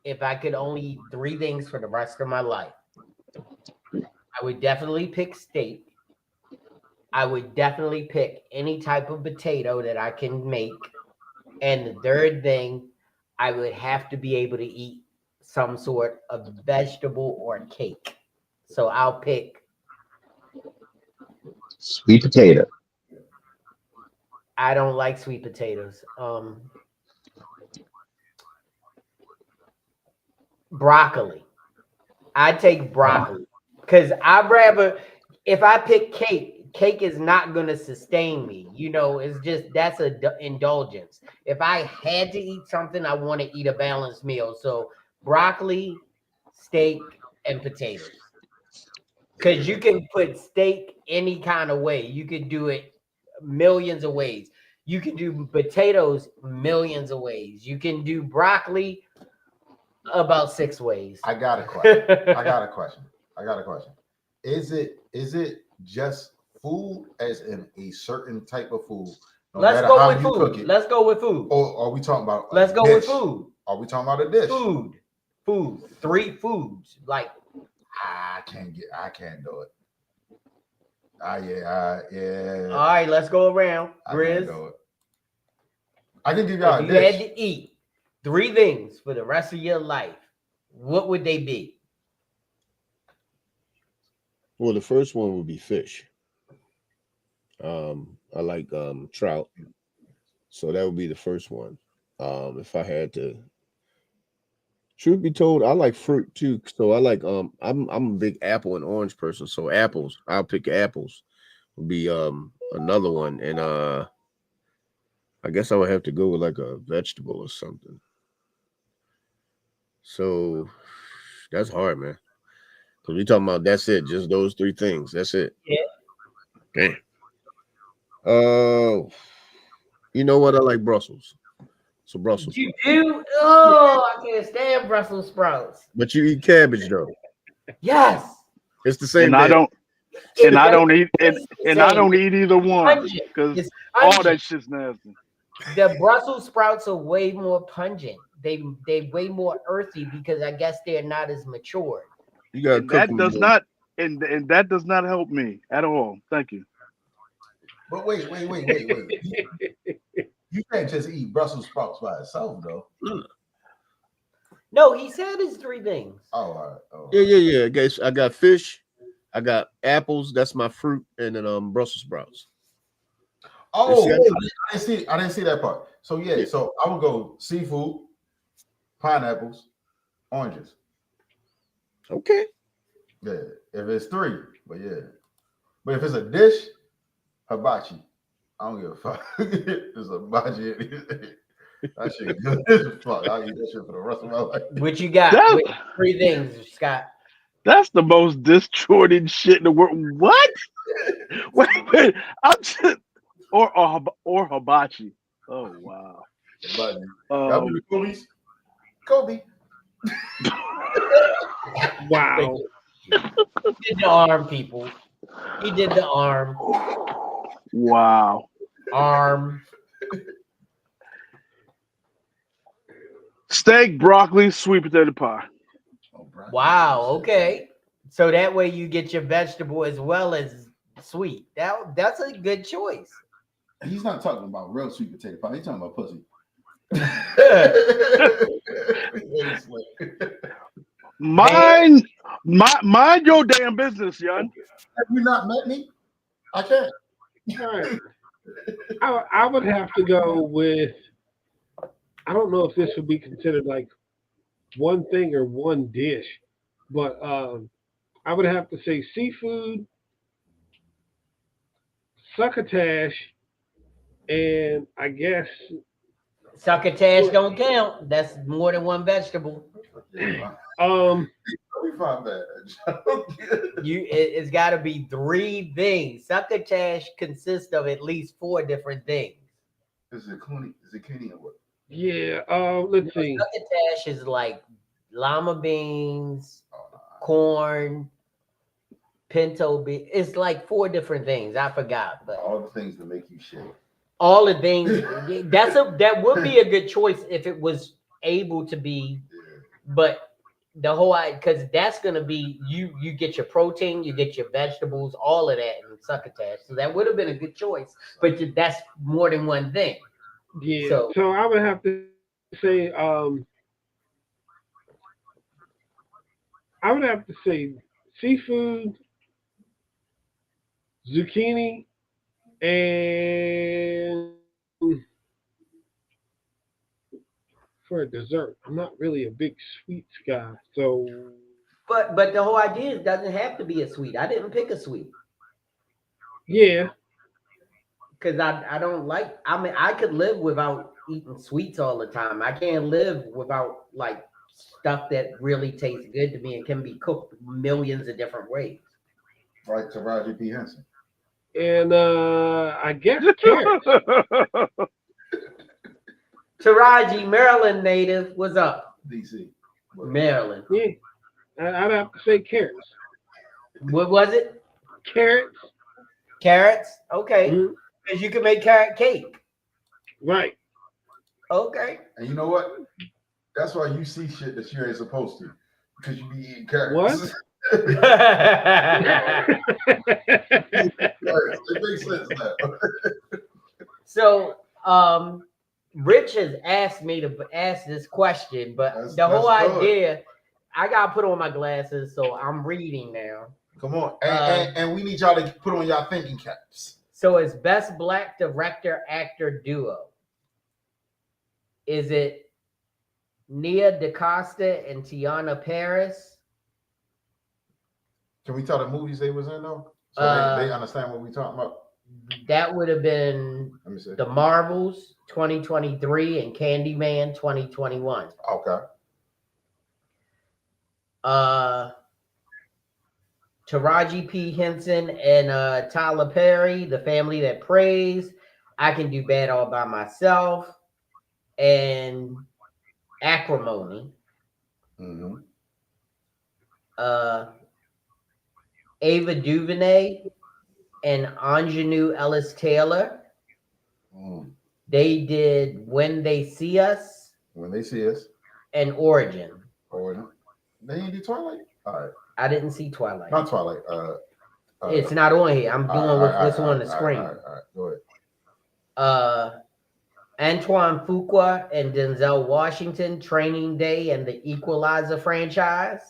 if I could only eat 3 things for the rest of my life, I would definitely pick steak. I would definitely pick any type of potato that I can make. And the third thing, I would have to be able to eat some sort of vegetable or cake. So I'll pick. Sweet potato. I don't like sweet potatoes. Broccoli. I take broccoli because I'd rather, if I pick cake is not going to sustain me. It's just that's a indulgence. If I had to eat something, I want to eat a balanced meal. So broccoli, steak, and potatoes. Because you can put steak any kind of way. You could do it millions of ways. You can do potatoes millions of ways. You can do broccoli about 6 ways. I got a question. Is it just food as in a certain type of food? No Let's matter go how with you cook food. it? Let's go with food. Or are we talking about Let's go with food. Are we talking about a dish? Food. 3 foods. Like I can't do it. Yeah. All right, let's go around. Grizz, I can give y'all if a you dish. had to eat 3 things for the rest of your life, what would they be? Well, the first one would be fish. I like trout, so that would be the first one. If I had to, truth be told, I like fruit too. So I like I'm a big apple and orange person. So apples, I'll pick apples. Would be another one, and I guess I would have to go with like a vegetable or something. So that's hard, man. Because we talking about that's it, just those three things. That's it. Yeah. Okay. Uh, you know what? I like Brussels. So Brussels You sprouts. do? Oh, I can't stand Brussels sprouts. But you eat cabbage though. Yes. It's the same And I thing. don't It and I don't basically eat tastes the and I same. don't eat either one Pungent. because It's all pungent. that shit's nasty. The Brussels sprouts are way more pungent. They way more earthy because I guess they're not as matured. You gotta And cook that them does more. not and that does not help me at all. Thank you. But wait. You can't just eat Brussels sprouts by itself, though. No, he said it's three things. Oh, all right. Oh, Yeah. Guys, I got fish, I got apples. That's my fruit, and then Brussels sprouts. You see, oh wait, I didn't see that part. So yeah, Yeah. so I would go seafood, pineapples, oranges. Okay. Yeah, if it's three, but yeah. But if it's a dish, hibachi. I don't give a fuck. It's hibachi. That shit good as fuck. I'll eat that shit for the rest of my life. What you got? That, With three things, Scott. that's the most disjointed shit in the world. What? Wait. I'm just or hibachi. Oh wow. Hibachi. Y'all been to Kobe's? Kobe. Wow. He did the arm, people. He did the arm. Wow. Arm. Steak, broccoli, sweet potato pie. Oh, Brian. Wow. Okay. So that way you get your vegetable as well as sweet. That's a good choice. He's not talking about real sweet potato pie. He's talking about pussy. Mind your damn business, young. Have you not met me? I can't. All right. I would have to go with. I don't know if this would be considered like one thing or one dish, but I would have to say seafood, succotash, and I guess Succotash don't count. That's more than one vegetable. We find that. It's got to be three things. Succotash consists of at least four different things. Is it zucchini or what? yeah. Let's see. Succotash is like lima beans, Oh, no. corn, pinto bean. It's like four different things. I forgot, but All the things that make you shake. all the things. That would be a good choice if it was able to be, but the whole because that's gonna be you get your protein, you get your vegetables, all of that in succotash. So that would have been a good choice, but that's more than one thing. Yeah. So- So I would have to say. I would have to say seafood, zucchini, and for a dessert, I'm not really a big sweets guy. So But the whole idea is doesn't have to be a sweet. I didn't pick a sweet yeah, because I don't like. I mean, I could live without eating sweets all the time. I can't live without like stuff that really tastes good to me and can be cooked millions of different ways. Right to Roger P. Henson. and I guess carrots. Taraji, Maryland native, what's up? DC. Maryland. Yeah, I'd have to say carrots. What was it? Carrots, Carrots? Okay. mhm, Because you can make carrot cake. right? Okay. And you know what? That's why you see shit that you ain't supposed to. Because you be eating carrots. What? It makes sense now. So, Rich has asked me to ask this question, but That's the whole good. idea, I gotta put on my glasses, so I'm reading now. Come on, and we need y'all to put on y'all thinking caps. So it's best black director actor duo. Is it Nia DaCosta and Tiana Paris? Can we tell the movies they was in though, so they understand what we talking about? That would have been Let me see. The Marvels 2023 and Candyman 2021. Okay. Taraji P. Henson and Tyler Perry, The Family That Prays, I Can Do Bad All By Myself, and Acrimony. Mm-hmm. Ava DuVernay and Ingenue Ellis Taylor. They did When They See Us. When They See Us. And Origin. Origin. They ain't do Twilight? All right. I didn't see Twilight. Not Twilight. It's not on here. I'm doing what's on the screen. All right. Go ahead. Antoine Fuqua and Denzel Washington, Training Day and the Equalizer franchise.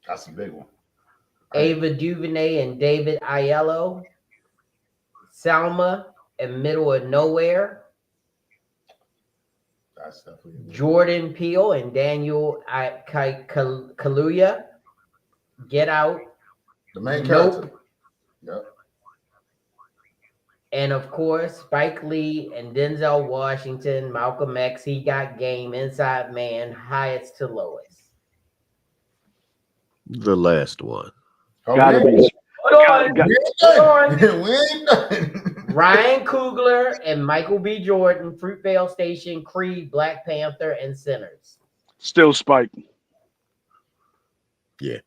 That's a big one. Ava DuVernay and David Aiello, Selma and Middle of Nowhere. That's definitely Jordan Peele and Daniel Kaluuya, Get Out. The main character. Yep. And of course, Spike Lee and Denzel Washington, Malcolm X, He Got Game, Inside Man, Highest to Lowest. The last one. Gotta be. Hold on. We ain't done. Ryan Coogler and Michael B. Jordan, Fruitvale Station, Creed, Black Panther, and Sinners. Still Spike. Yeah.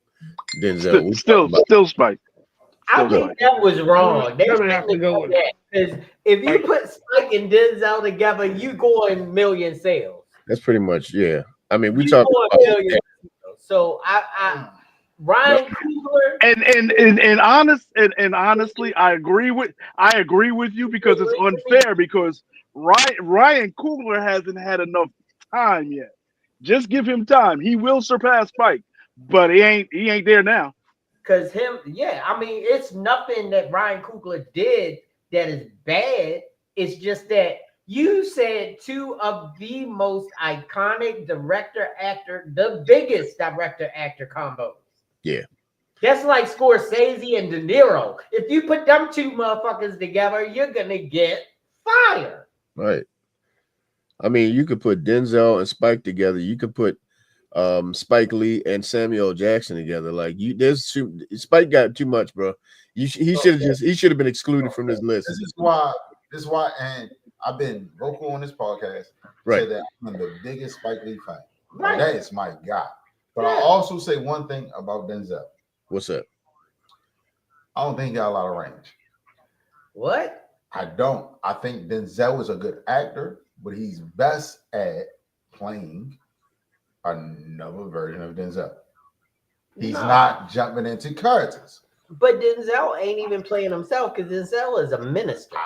Denzel. Still Spike. I think that was wrong. They gonna have to go with that because if you put Spike and Denzel together, you going million sales. That's pretty much, yeah. I mean, we You talk going about million sales. So I Ryan Coogler and honestly, I agree with you because it's unfair because Ryan Coogler hasn't had enough time yet. Just give him time. He will surpass Spike, but he ain't there now. Because I mean, it's nothing that Ryan Coogler did that is bad. It's just that you said two of the most iconic director-actor, the biggest director-actor combos. Yeah. That's like Scorsese and De Niro. If you put them two motherfuckers together, you're going to get fire. Right. I mean, you could put Denzel and Spike together. You could put Spike Lee and Samuel Jackson together. Like Spike got too much, bro. He should have been excluded from this list. This is why, and I've been vocal on this podcast. Right. Said that I'm the biggest Spike Lee fan. Right. That is my guy. But I'll also say one thing about Denzel. What's up? I don't think he got a lot of range. What? I don't. I think Denzel is a good actor, but he's best at playing another version of Denzel. He's not jumping into characters. But Denzel ain't even playing himself because Denzel is a minister.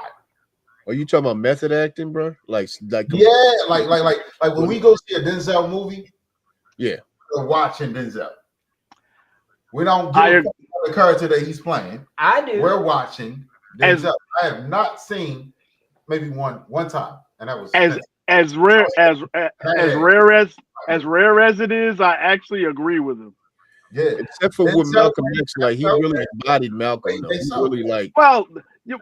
Are you talking about method acting, bro? Like when we go see a Denzel movie, yeah, we're watching Denzel. We don't give the character that he's playing. I do. We're watching Denzel. I have not seen maybe one time, and that was as rare as it is. I actually agree with him. Yeah, except for with Malcolm X, like he really embodied Malcolm. He really like he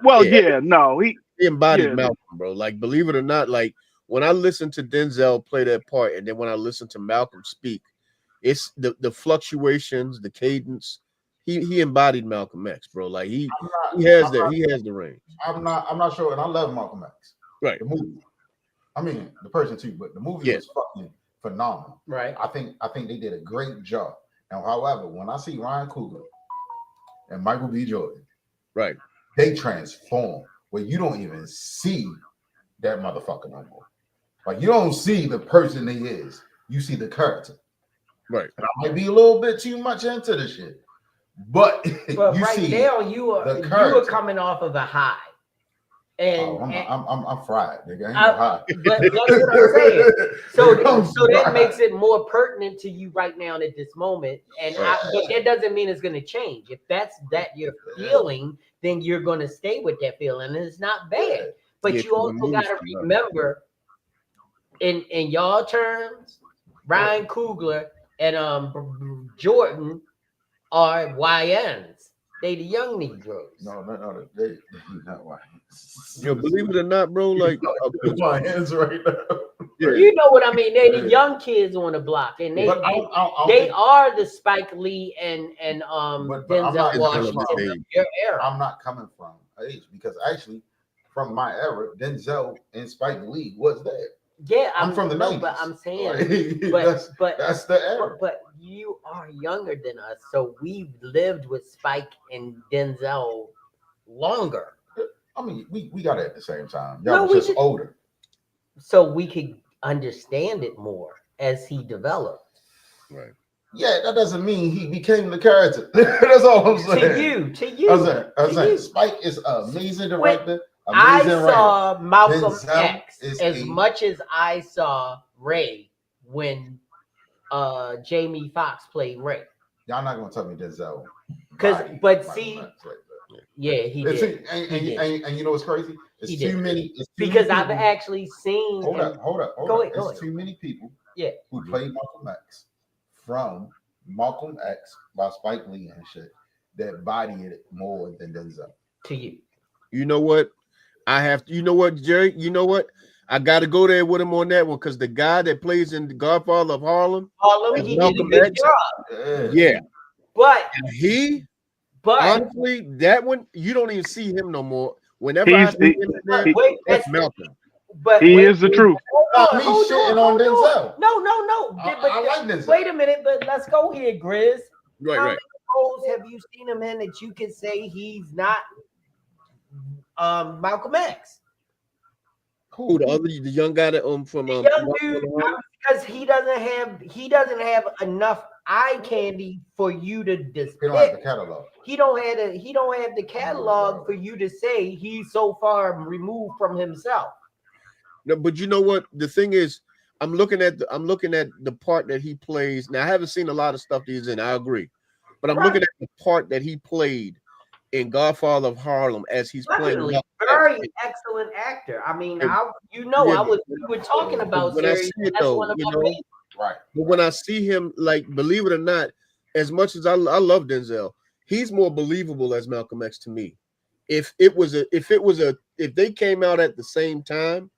embodied Malcolm, bro. Like, believe it or not, like when I listen to Denzel play that part, and then when I listen to Malcolm speak, it's the fluctuations, the cadence. He embodied Malcolm X, bro. Like he has the range. I'm not sure, and I love Malcolm X. Right. The movie. I mean the person too, but the movie was fucking phenomenal. Right. I think they did a great job. Now, however, when I see Ryan Coogler and Michael B. Jordan, right, they transform where you don't even see that motherfucker no more. Like you don't see the person he is, you see the character. Right. And I might be a little bit too much into this shit, but you right see now you are coming off of a high. And, Oh, and I'm fried, nigga. Ain't no I, high. but that's what I'm saying. So, Nigga, I'm so that fried. makes it more pertinent to you right now at this moment. And but that doesn't mean it's going to change. If that's that you're feeling, then you're going to stay with that feeling, and it's not bad. But Yeah, you 'cause the also got moves to come up. remember, in y'all terms, Ryan Coogler and Jordan are YNs. They the young Negroes. No, they not white. Yo, believe it or not, bro, like my hands right now. Yeah. You know what I mean? They're the Yeah. young kids on the block, and But I don't they think- are the Spike Lee and but I'm not Denzel Washington coming of your era. I'm not coming from age because actually, from my era, Denzel and Spike Lee was there. Yeah, I'm from the no, 90s. but I'm saying, Like, but that's the era. but you are younger than us, so we've lived with Spike and Denzel longer, I mean, we got it at the same time. No, Y'all we was just did- older. so we could understand it more as he developed. Right. Yeah, that doesn't mean he became the character. That's all I'm saying. To you, I'm to saying you. Spike is an amazing Wait, director. I Amazing writer. saw Malcolm Denzel X is as a- much as I saw Ray when Jamie Foxx played Ray. Y'all not gonna tell me Denzel. Because, bodied but Michael see, Mann like that. yeah, he It's- did. And, He did. and you know what's crazy? It's He too did. many. It's too Because many I've people. actually seen Hold him. up. Go ahead, go It's ahead. too many people Yeah. who played Malcolm X from Malcolm X by Spike Lee and shit that bodied it more than Denzel. To you. You know what? I have to, you know what, Jerry? You know what? I got to go there with him on that one because the guy that plays in The Godfather of Harlem, Harlem, as he Malcolm did a good X, job. yeah, But and honestly, that one you don't even see him no more. Whenever I He's see him in there, wait, that's that's Malcolm. but he wait, is the truth. Not me shitting on Denzel. No. I like Denzel. Wait a minute, but let's go here, Grizz. Right, How right. many roles have you seen him in that you can say he's not Malcolm X? Who the other, the young guy that from Young dude, Godfather of Harlem? because he doesn't have enough eye candy for you to He don't have the depict. catalog. He don't have the catalog for you to say he's so far removed from himself. No, but you know what? The thing is, I'm looking at the part that he plays. Now I haven't seen a lot of stuff that he's in. I agree, but I'm looking at the part that he played in Godfather of Harlem as he's playing. Definitely, Malcolm X. very excellent actor. I mean, Yeah, we were talking but about when I series. see it That's though, one of you my know, favorites. Right. but when I see him, like, believe it or not, as much as I love Denzel, he's more believable as Malcolm X to me. If they came out at the same time,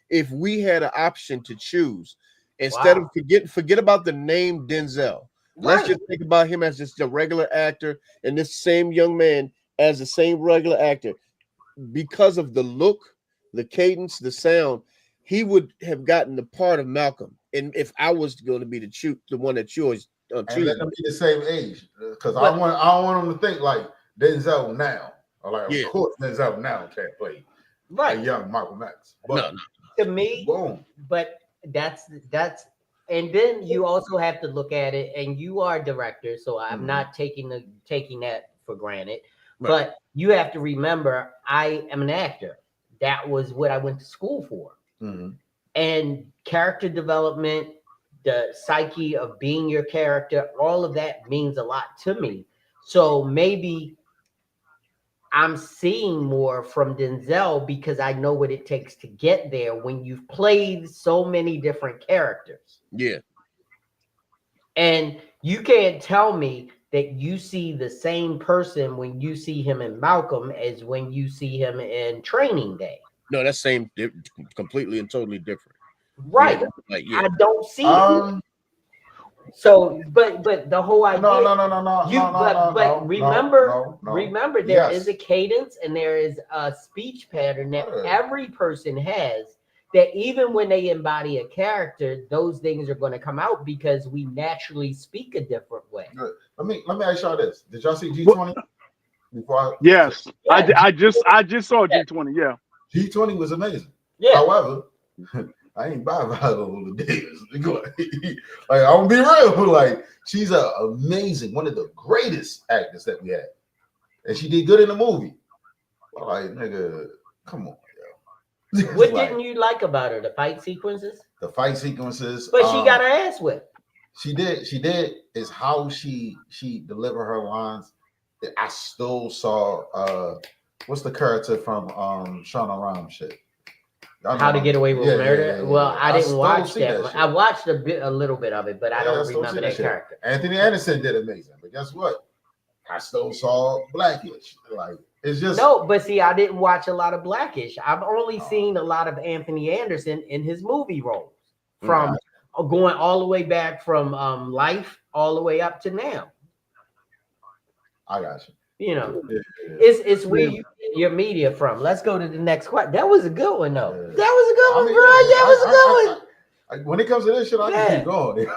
if we had an option to choose, instead of forget about the name Denzel, let's just think about him as just a regular actor and this same young man as the same regular actor. Because of the look, the cadence, the sound, he would have gotten the part of Malcolm. And if I was going to be the one that choose, And let them be the same age, because I don't want them to think like Denzel now, or like of course Denzel now can't play a young Malcolm X. But to me, boom. But that's and then you also have to look at it, and you are a director, so I'm not taking that for granted. Right. But you have to remember, I am an actor. That was what I went to school for. And character development, the psyche of being your character, all of that means a lot to me. So maybe I'm seeing more from Denzel because I know what it takes to get there when you've played so many different characters. Yeah. And you can't tell me that you see the same person when you see him in Malcolm as when you see him in Training Day. No, that's completely and totally different. Right. Yeah, like, yeah. I don't see it. So, but the whole idea. No. Remember, there is a cadence and there is a speech pattern that every person has. That even when they embody a character, those things are going to come out because we naturally speak a different way. Good. Let me ask y'all this: did y'all see G20? Yes, I just saw G20. Yeah, G20 was amazing. Yeah. However, I ain't buy Viola Davis. Like I'm gonna be real. Like she's amazing, one of the greatest actors that we had, and she did good in the movie. Like nigga, come on, What Like, didn't you like about her? The fight sequences? the fight sequences? But she got her ass whipped. She did. She did. Is how she delivered her lines. I still saw. What's the character from Shonda Rhimes shit? Y'all know How to what Get I'm- Away with yeah, Murder? yeah, yeah, Well, yeah. I didn't still watch see that. shit. I watched a little bit of it, but I Yeah, don't still see remember that shit. character. Anthony Anderson did amazing, but guess what? I still saw Blackish. Like it's just No, but see, I didn't watch a lot of Blackish. I've only Oh. seen a lot of Anthony Anderson in his movie roles, from going all the way back from Life all the way up to now. I got you. You know, Yeah, it's where you get your media from. Let's go to the next question. That was a good one, though. Yeah. That was a good one, I mean, bro. That was a good one. When it comes to this shit, I Yeah. can keep going.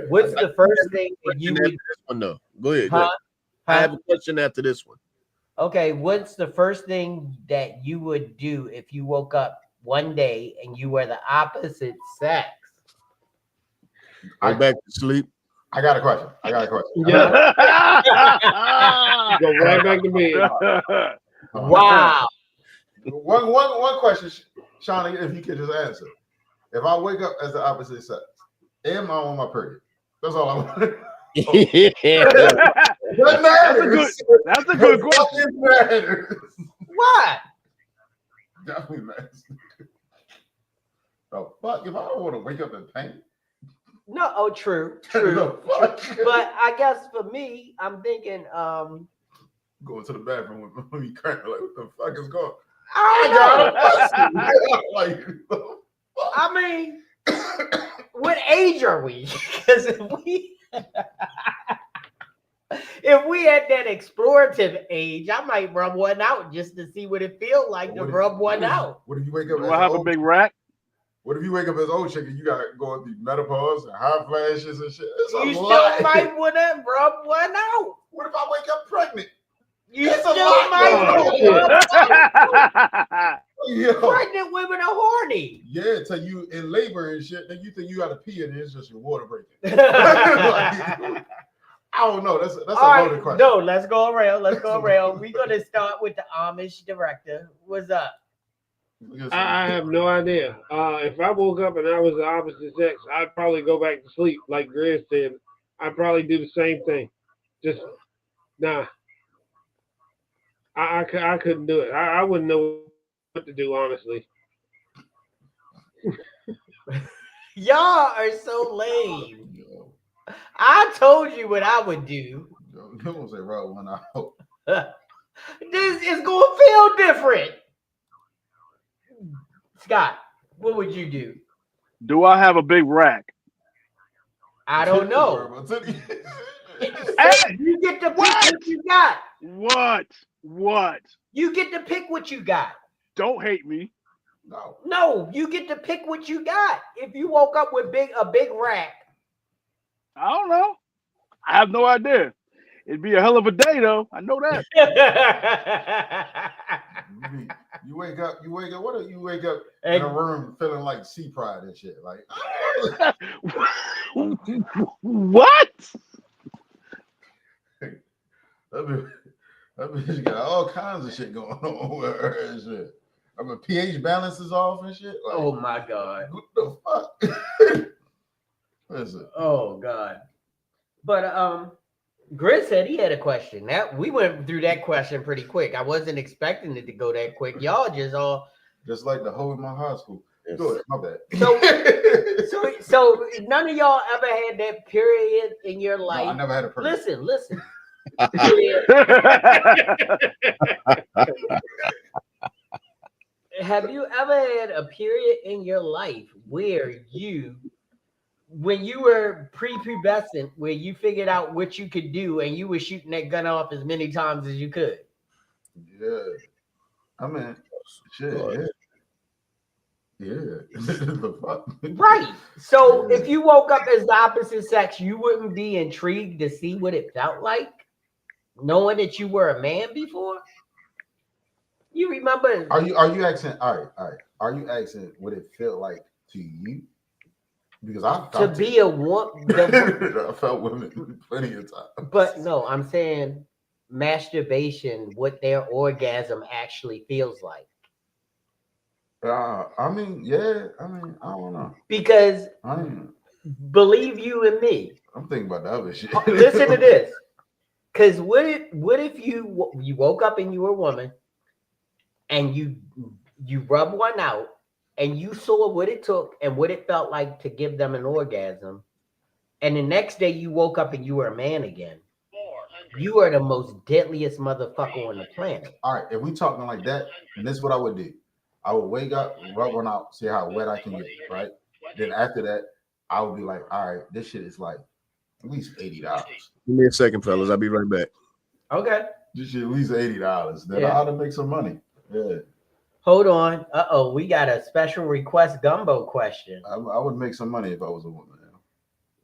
What's the first thing that you Question would? after this one, though. Go ahead. Huh? I have a question after this one. Okay, what's the first thing that you would do if you woke up one day and you were the opposite sex? Go back to sleep. I got a question. Yeah. Go right back to bed. Wow. One question, Shawnee, if you could just answer. If I wake up as the opposite sex, am I on my period? That's all I want. What matters? That's a good question. What matters? What? Definitely matters. The fuck? If I don't want to wake up in pain. No, oh, true. The fuck? But I guess for me, I'm thinking, Going to the bathroom with me crying, like, what the fuck is going on? I don't know. Like, I mean, what age are we? Because if we at that explorative age, I might rub one out just to see what it feels like to rub one out. What if you wake up? Do I have a big rack? What if you wake up as old chick and you gotta go through menopause and hot flashes and shit? It's a You still lot. might want to rub one out. What if I wake up pregnant? You It's a still lot might. Yo. Pregnant women are horny. Yeah, till you in labor and shit, then you think you gotta pee and it's just your water breaking. Like, I don't know. That's a All right, loaded question. no, let's go around. Let's go around. We're gonna start with the Amish director. What's up? I have no idea. If I woke up and I was the opposite sex, I'd probably go back to sleep. Like Grizz said, I'd probably do the same thing. Just, nah. I couldn't do it. I wouldn't know what to do, honestly. Y'all are so lame. I told you what I would do. Yo, don't say rub one out. This is gonna feel different. Scott, what would you do? Do I have a big rack? I don't know. You get to pick what you got. What? You get to pick what you got. Don't hate me. No, you get to pick what you got. If you woke up with a big rack. I don't know. I have no idea. It'd be a hell of a day, though. I know that. You wake up. What if you wake up in a room feeling like sea pride and shit? Like, what? That bitch got all kinds of shit going on with her and shit. I mean, pH balance is off and shit. Like, Oh my God. what the fuck? Listen. Oh God. But Grizz said he had a question. That we went through that question pretty quick. I wasn't expecting it to go that quick. Y'all just like the whole in my high school. Go ahead, my bad. So none of y'all ever had that period in your life. No, I never had a period. Listen. Have you ever had a period in your life where when you were prepubescent, where you figured out what you could do and you were shooting that gun off as many times as you could? Yeah. I mean, shit, yeah. The fuck? Right. So if you woke up as the opposite sex, you wouldn't be intrigued to see what it felt like, knowing that you were a man before? You remember? Are you asking? All right. Are you asking what it felt like to you? Because I to be a woman. I felt women plenty of times. But no, I'm saying masturbation, what their orgasm actually feels like. I mean, yeah. I mean, I don't know. Because I ain't, believe you and me, I'm thinking about the other shit. listen to this. Because what if you woke up and you were a woman and you rub one out and you saw what it took and what it felt like to give them an orgasm, and the next day you woke up and you were a man again, you are the most deadliest motherfucker on the planet. All right, if we talking like that, then this is what I would do. I would wake up, rub one out, see how wet I can get, right? Then after that, I would be like, all right, this shit is like at least $80. Give me a second, fellas. I'll be right back. Okay. This shit at least $80. Then Yeah. I ought to make some money. Yeah. Hold on. We got a special request gumbo question. I would make some money if I was a woman. You know?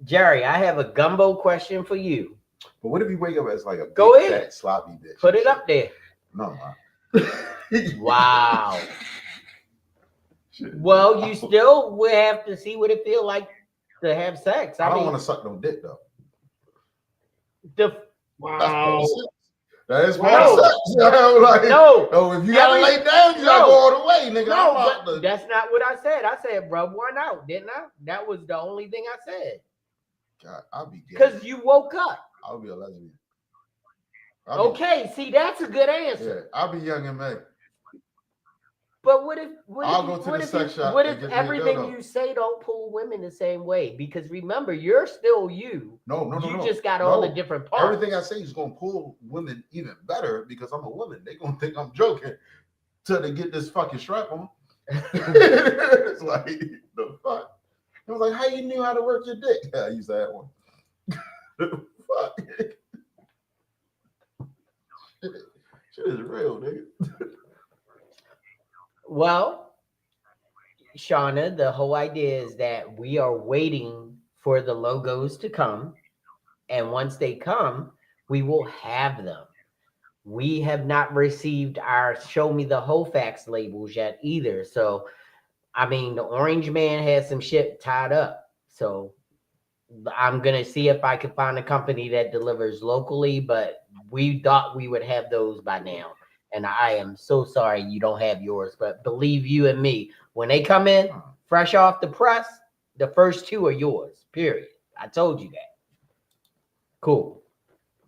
Jerry, I have a gumbo question for you. But what if you wake up as like a Go big, ahead. fat, sloppy bitch? Put it up there. No, man. Wow. Shit. Well, you still would have to see what it feel like to have sex. I don't mean, want to suck no dick though. Wow. That is part No. of sex. Like, No. no, if you gotta lay down, you gotta go all the way, nigga. No, I'm out but that's not what I said. I said rub one out, didn't I? That was the only thing I said. God, I'll be gay. Because you woke up. I'll be a lesbian. Okay, see, that's a good answer. Yeah, I'll be young and Meg. But what if I'll go to the sex shop what and if get me a everything dildo. you say don't pull women the same way? Because remember, you're still you. No. You just got all the different parts. Everything I say is gonna pull women even better because I'm a woman. They gonna think I'm joking till they get this fucking strap on. It's like the fuck. I was like, how you knew how to work your dick? Yeah, I used to have one. Fuck. Shit is real, nigga. Well, Shauna, the whole idea is that we are waiting for the logos to come. And once they come, we will have them. We have not received our Show Me the Whole Facts labels yet either. So, I mean, the Orange Man has some shit tied up. So, I'm going to see if I can find a company that delivers locally, but we thought we would have those by now. And I am so sorry you don't have yours, but believe you and me, when they come in fresh off the press, the first two are yours, period. I told you that. Cool.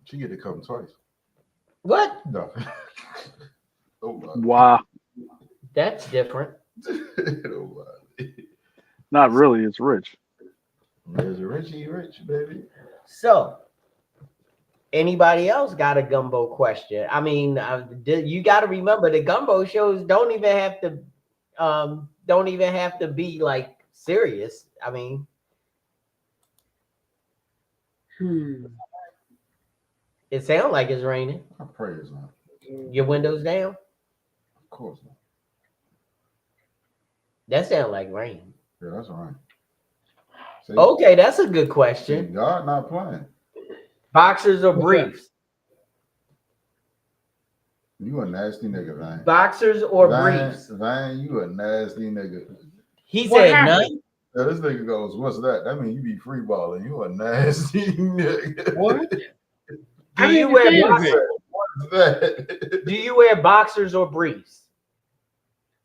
She get to come twice. What? No. Oh my. Wow. That's different. Oh my. Not really. It's rich. There's a Richie Rich, baby. So, anybody else got a gumbo question? I mean, you got to remember the gumbo shows don't even have to be like serious. I mean, it sounds like it's raining. I pray it's not. Your windows down? Of course not. That sounds like rain. Yeah, that's all right. See, Okay, that's a good see, question. God not playing. Boxers or briefs? You a nasty nigga, Van. Boxers or Van, briefs? Van, you a nasty nigga. He What said happened? none. Yeah, this nigga goes, what's that? That means you be free balling. You a nasty nigga. What? Do I you didn't wear say boxers? anything. What's that? Do you wear boxers or briefs?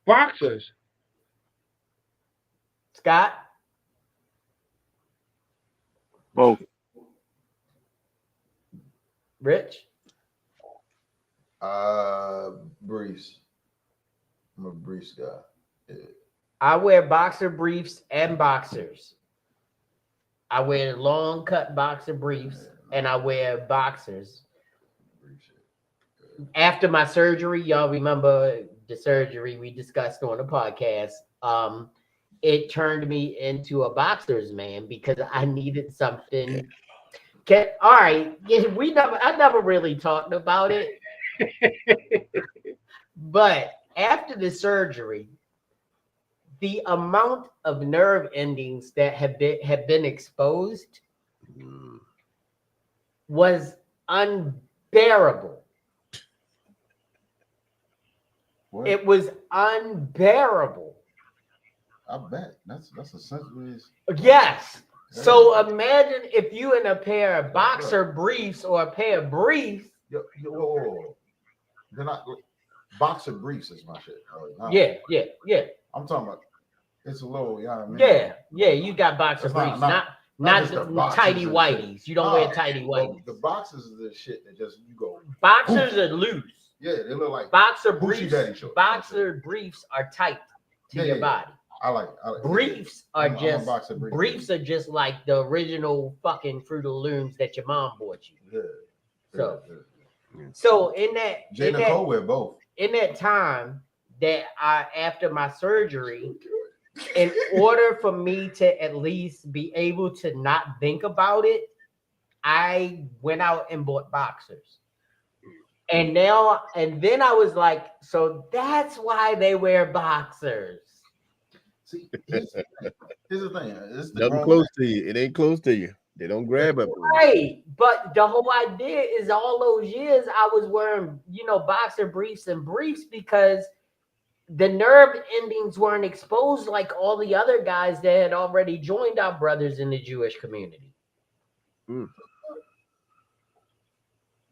Boxers. Scott? Both. Rich? Briefs. I'm a briefs guy. Yeah. I wear boxer briefs and boxers. I wear long cut boxer briefs and I wear boxers. Brief shit. After my surgery, y'all remember the surgery we discussed on the podcast. It turned me into a boxers man because I needed something. All right, I never really talked about it. But after the surgery, the amount of nerve endings that have been exposed was unbearable. What? It was unbearable. I bet. That's essentially Yes. So imagine if you in a pair of boxer briefs or a pair of briefs. They're not boxer briefs is my shit. Yeah. I'm talking about. It's a little, you know what I mean? Yeah. You got boxer It's briefs, not not just the the boxers tidy and whities. You don't wear tidy whities. The boxes is the shit that just you go. Boxers are loose. Yeah, they look like Boxer Gucci briefs. daddy shorts. Boxer briefs are tight to your body. I like Briefs are I'm a just boxer brief briefs are just like the original fucking Fruit of the Looms that your mom bought you. Yeah. So in that J. Nicole wear both. in that time that I after my surgery, in order for me to at least be able to not think about it, I went out and bought boxers. And then I was like, so that's why they wear boxers. See, here's the thing. It's the Nothing close to you. It ain't close to you. They don't grab it. Right. But the whole idea is all those years I was wearing, boxer briefs and briefs because the nerve endings weren't exposed like all the other guys that had already joined our brothers in the Jewish community. What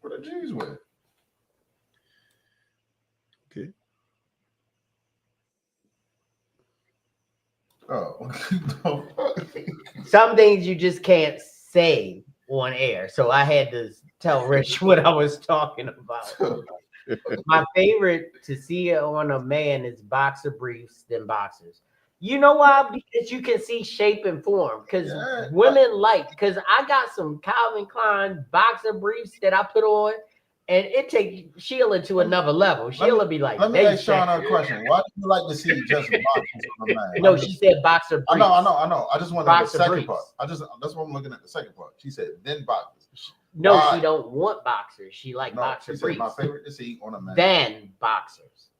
the Jews wear? Okay. Oh. Some things you just can't say on air. So I had to tell Rich what I was talking about. My favorite to see on a man is boxer briefs than boxers. You know why? Because you can see shape and form. Because women because I got some Calvin Klein boxer briefs that I put on, and it takes Sheila to another level. Sheila be like, let me ask Sean a question. Why do you like to see just boxers on a man? No, she said boxer briefs. I know. I just want the second briefs. part. That's what I'm looking at, the second part. She said, then boxers. No, Why? She don't want boxers. She like boxer she briefs. said, my favorite to see on a man. Than boxers.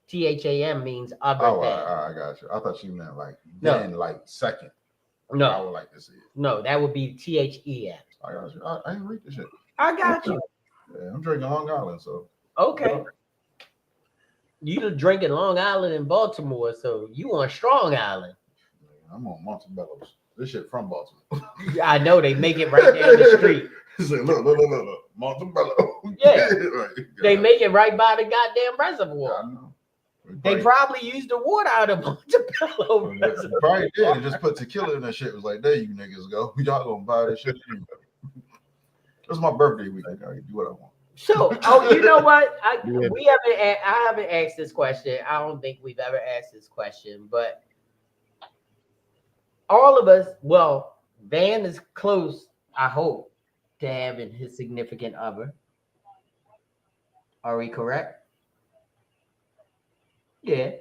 THAM means other than. I got you. I thought you meant like then, like second. No. I would like to see it. No, that would be THEM. I got you. I ain't read this shit. I got you. Yeah, I'm drinking Long Island, so. Okay. You drinking Long Island in Baltimore, so you on Strong Island. I'm on Montebello's. This shit from Baltimore. I know they make it right down the street. Say, look, Montebello. Yeah. Right. They make it right by the goddamn reservoir. Yeah, I know. They probably used the water out of Montebello. Probably did. And just put tequila in that shit. It was like, there you niggas go. Y'all gonna buy this shit. It's my birthday weekend. I can do what I want. So, you know what? I haven't asked this question. I don't think we've ever asked this question, but all of us, well, Van is close, I hope, to having his significant other. Are we correct? Yeah.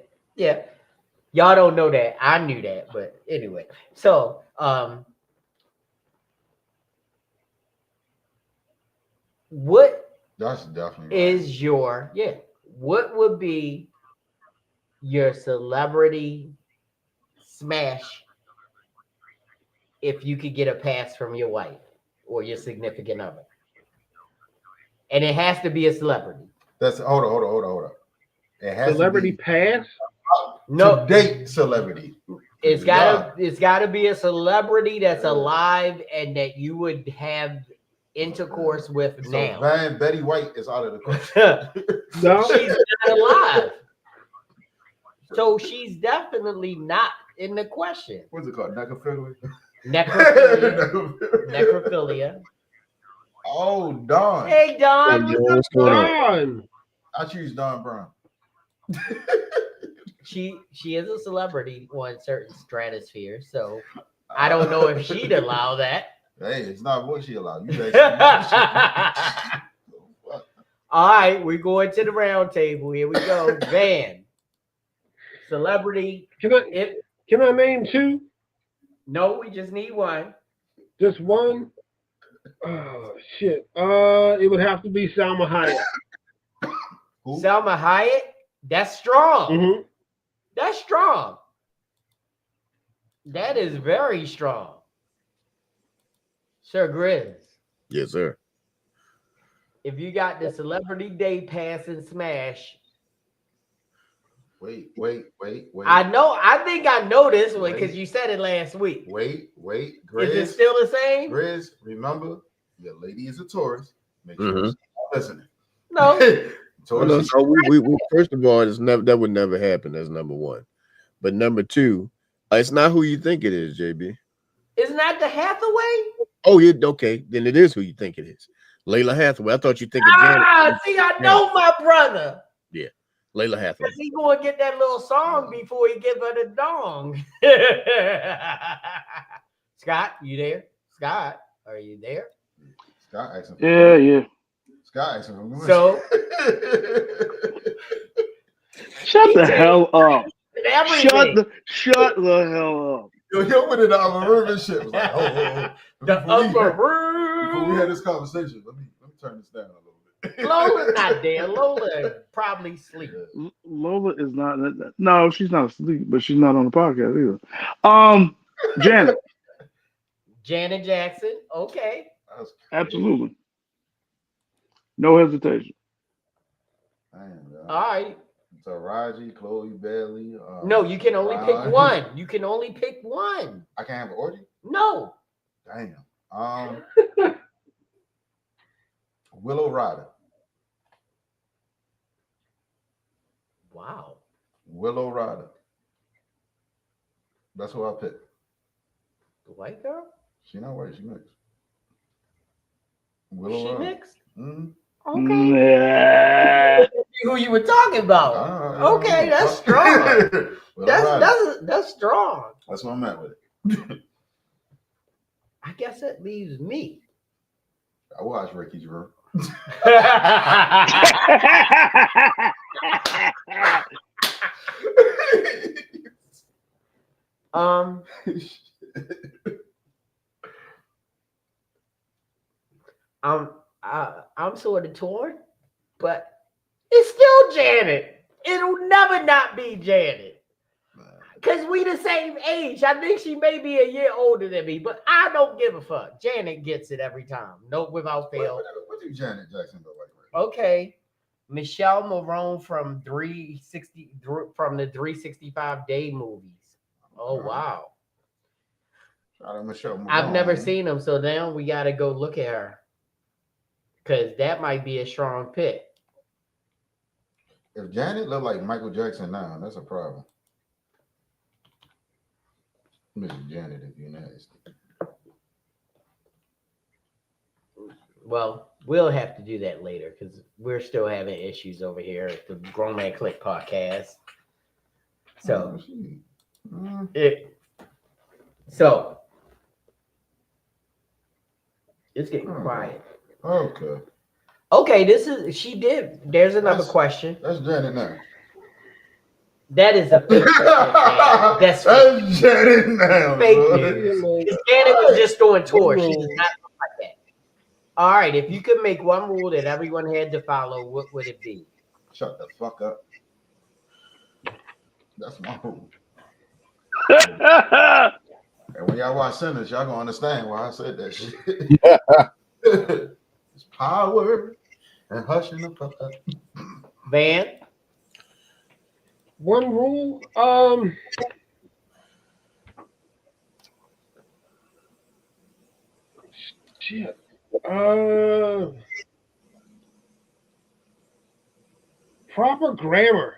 Y'all don't know that. I knew that, but anyway. So, what that's definitely is right. What would be your celebrity smash if you could get a pass from your wife or your significant other? And it has to be a celebrity. That's hold on. It has celebrity to be, pass? No, date celebrity. It's gotta be a celebrity that's alive and that you would have intercourse with so now. Betty White is out of the question. No, she's not alive. So she's definitely not in the question. What's it called? Necrophilia? Necrophilia. Oh, Don. Hey, Don. What's going on? Don. I choose Don Brown. She is a celebrity on certain stratosphere, so I don't know if she'd allow that. Hey, it's not what she allowed. You All right, we're going to the round table. Here we go. Van. Celebrity. Can I name two? No, we just need one. Just one? Oh shit. It would have to be Salma Hayek. Who? Salma Hayek? That's strong. Mm-hmm. That's strong. That is very strong. Sir Grizz. Yes, sir. If you got the celebrity day pass and smash. Wait. I think I know this one because you said it last week. Wait. Grizz, is it still the same? Grizz, remember, your lady is a Taurus. Make sure she's listening. No. We first of all, that would never happen. That's number one. But number two, it's not who you think it is, JB. Isn't that the Hathaway? Oh, yeah, okay. Then it is who you think it is. Layla Hathaway. I thought you think of Janet. See, I know my brother. Yeah, Layla Hathaway. He gonna get that little song before he give her the dong. Scott, you there? Scott, are you there? Scott asking. Yeah. Scott asking. So Shut the hell up. everything. Shut the hell up. Yo, went in the upper room and shit. Was like, oh. The upper Before we room. had this conversation, let me turn this down a little bit. Lola's not there. Lola probably sleep. Lola is not. No, she's not asleep, but she's not on the podcast either. Janet. Janet Jackson. Okay. That's crazy. Absolutely. No hesitation. Damn, All right. Taraji, Chloe Bailey. No, you can only pick Ron. one. You can only pick one. I can't have an orgy? No. Damn. Willow Ryder. Wow. Willow Ryder. That's who I picked. The white girl? She not white, she mixed. Willow She Ryder. mixed? Mm-hmm. Okay. Who you were talking about? Okay, that's strong. That's strong. That's what I'm at with it. I guess that leaves me. I watched Ricky's Room. I'm sort of torn, but it's still Janet. It'll never not be Janet. Because we the same age. I think she may be a year older than me, but I don't give a fuck. Janet gets it every time. No, without fail. What do Janet Jackson look like? Okay. Michelle Marone from 360 from the 365 Day movies. Oh wow. Shout out Michelle Marone. I've never seen them, so now we gotta go look at her. Cause that might be a strong pick. If Janet look like Michael Jackson now, that's a problem. Miss Janet, if you're nasty. Well, we'll have to do that later because we're still having issues over here at the Grown Man Clique podcast. So it's getting quiet. Okay. Okay, there's another question. That's Janet now. That is a fake question. That's Janet now. Fake news. Janet was just doing tours. She does not look like that. All right, if you could make one rule that everyone had to follow, what would it be? Shut the fuck up. That's my rule. And when y'all watch Sinners, y'all gonna understand why I said that shit. It's power and hushing the fuck up. Van? One rule, shit. Proper grammar.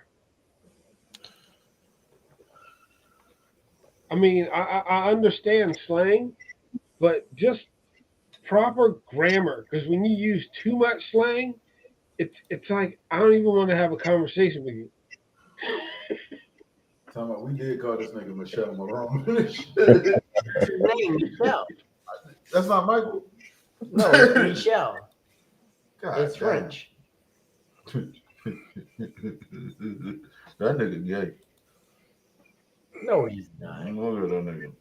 I mean, I understand slang, but just proper grammar. Because when you use too much slang, it's like I don't even want to have a conversation with you. Talking about, we did call this nigga Michelle Marone. His name Michelle. That's not Michael. No, it's Michelle. God It's damn. French. That nigga gay. No, he's not. I know that nigga.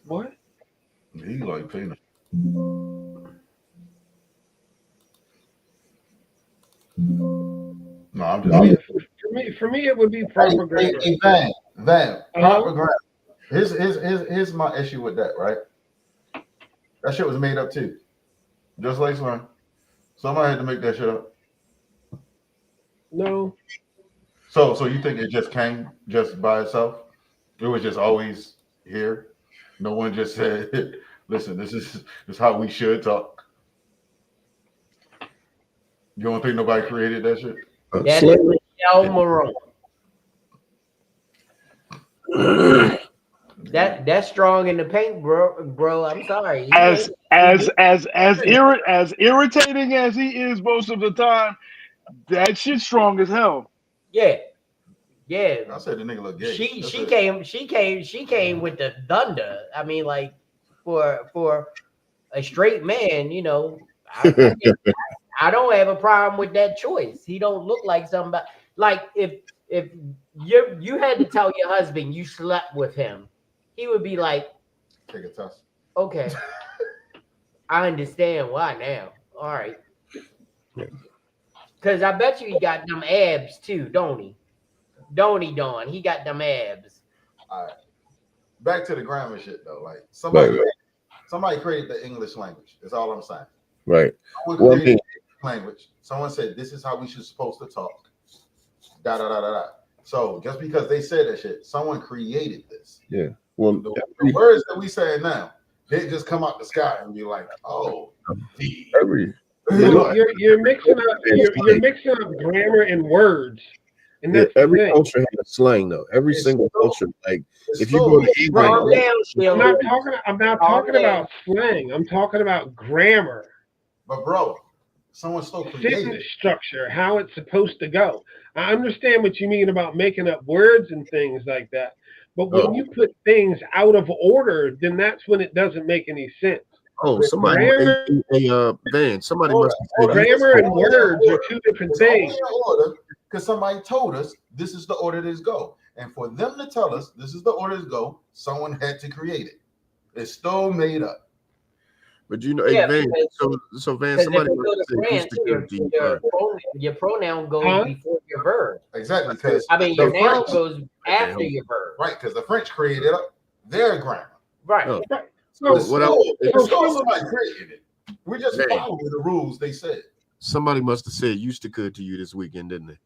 What? He like penis. No, I'm just For me, it would be proper grammar. Hey, Van, proper grammar. Here's my issue with that, right? That shit was made up too. Just like Swan. Somebody had to make that shit up. No. So you think it just came just by itself? It was just always here. No one just said, "Listen, this is how we should talk." You don't think nobody created that shit? That is Michelle Marone. That's strong in the paint, bro. I'm sorry. As irritating as he is most of the time, that shit's strong as hell. Yeah. I said the nigga look gay. She came with the thunder. I mean, like for a straight man, you know, I don't have a problem with that choice. He don't look like somebody. Like if you had to tell your husband you slept with him, he would be like, Take a test. okay, I understand why now. All right, because I bet you he got them abs too, don't he? Don't he, Don? He got them abs. All right. Back to the grammar shit though. Like somebody created the English language. That's all I'm saying. Right. Someone created the language. Someone said this is how we should supposed to talk. Da da da da da. So just because they said that shit, someone created this. Yeah. Well, the words that we say now, they just come out the sky and be like, oh, you're mixing up grammar and words. And that's every culture has a slang though. Every single culture, like if you go to England, I'm not talking about slang. I'm talking about grammar. But bro, someone still created sentence structure, how it's supposed to go. I understand what you mean about making up words and things like that. But when you put things out of order, then that's when it doesn't make any sense. Oh, somebody, Van, somebody must have said grammar and words are two different things. Because somebody told us this is the order this go. And for them to tell us this is the order this go, someone had to create it. It's still made up. But you know, Van, so Van, somebody France, your pronoun goes before your verb. Exactly. Because your noun goes after your verb. Right, because the French created their grammar. Right. Oh. So somebody created it. We just follow the rules they said. Somebody must have said used to could to you this weekend, didn't they?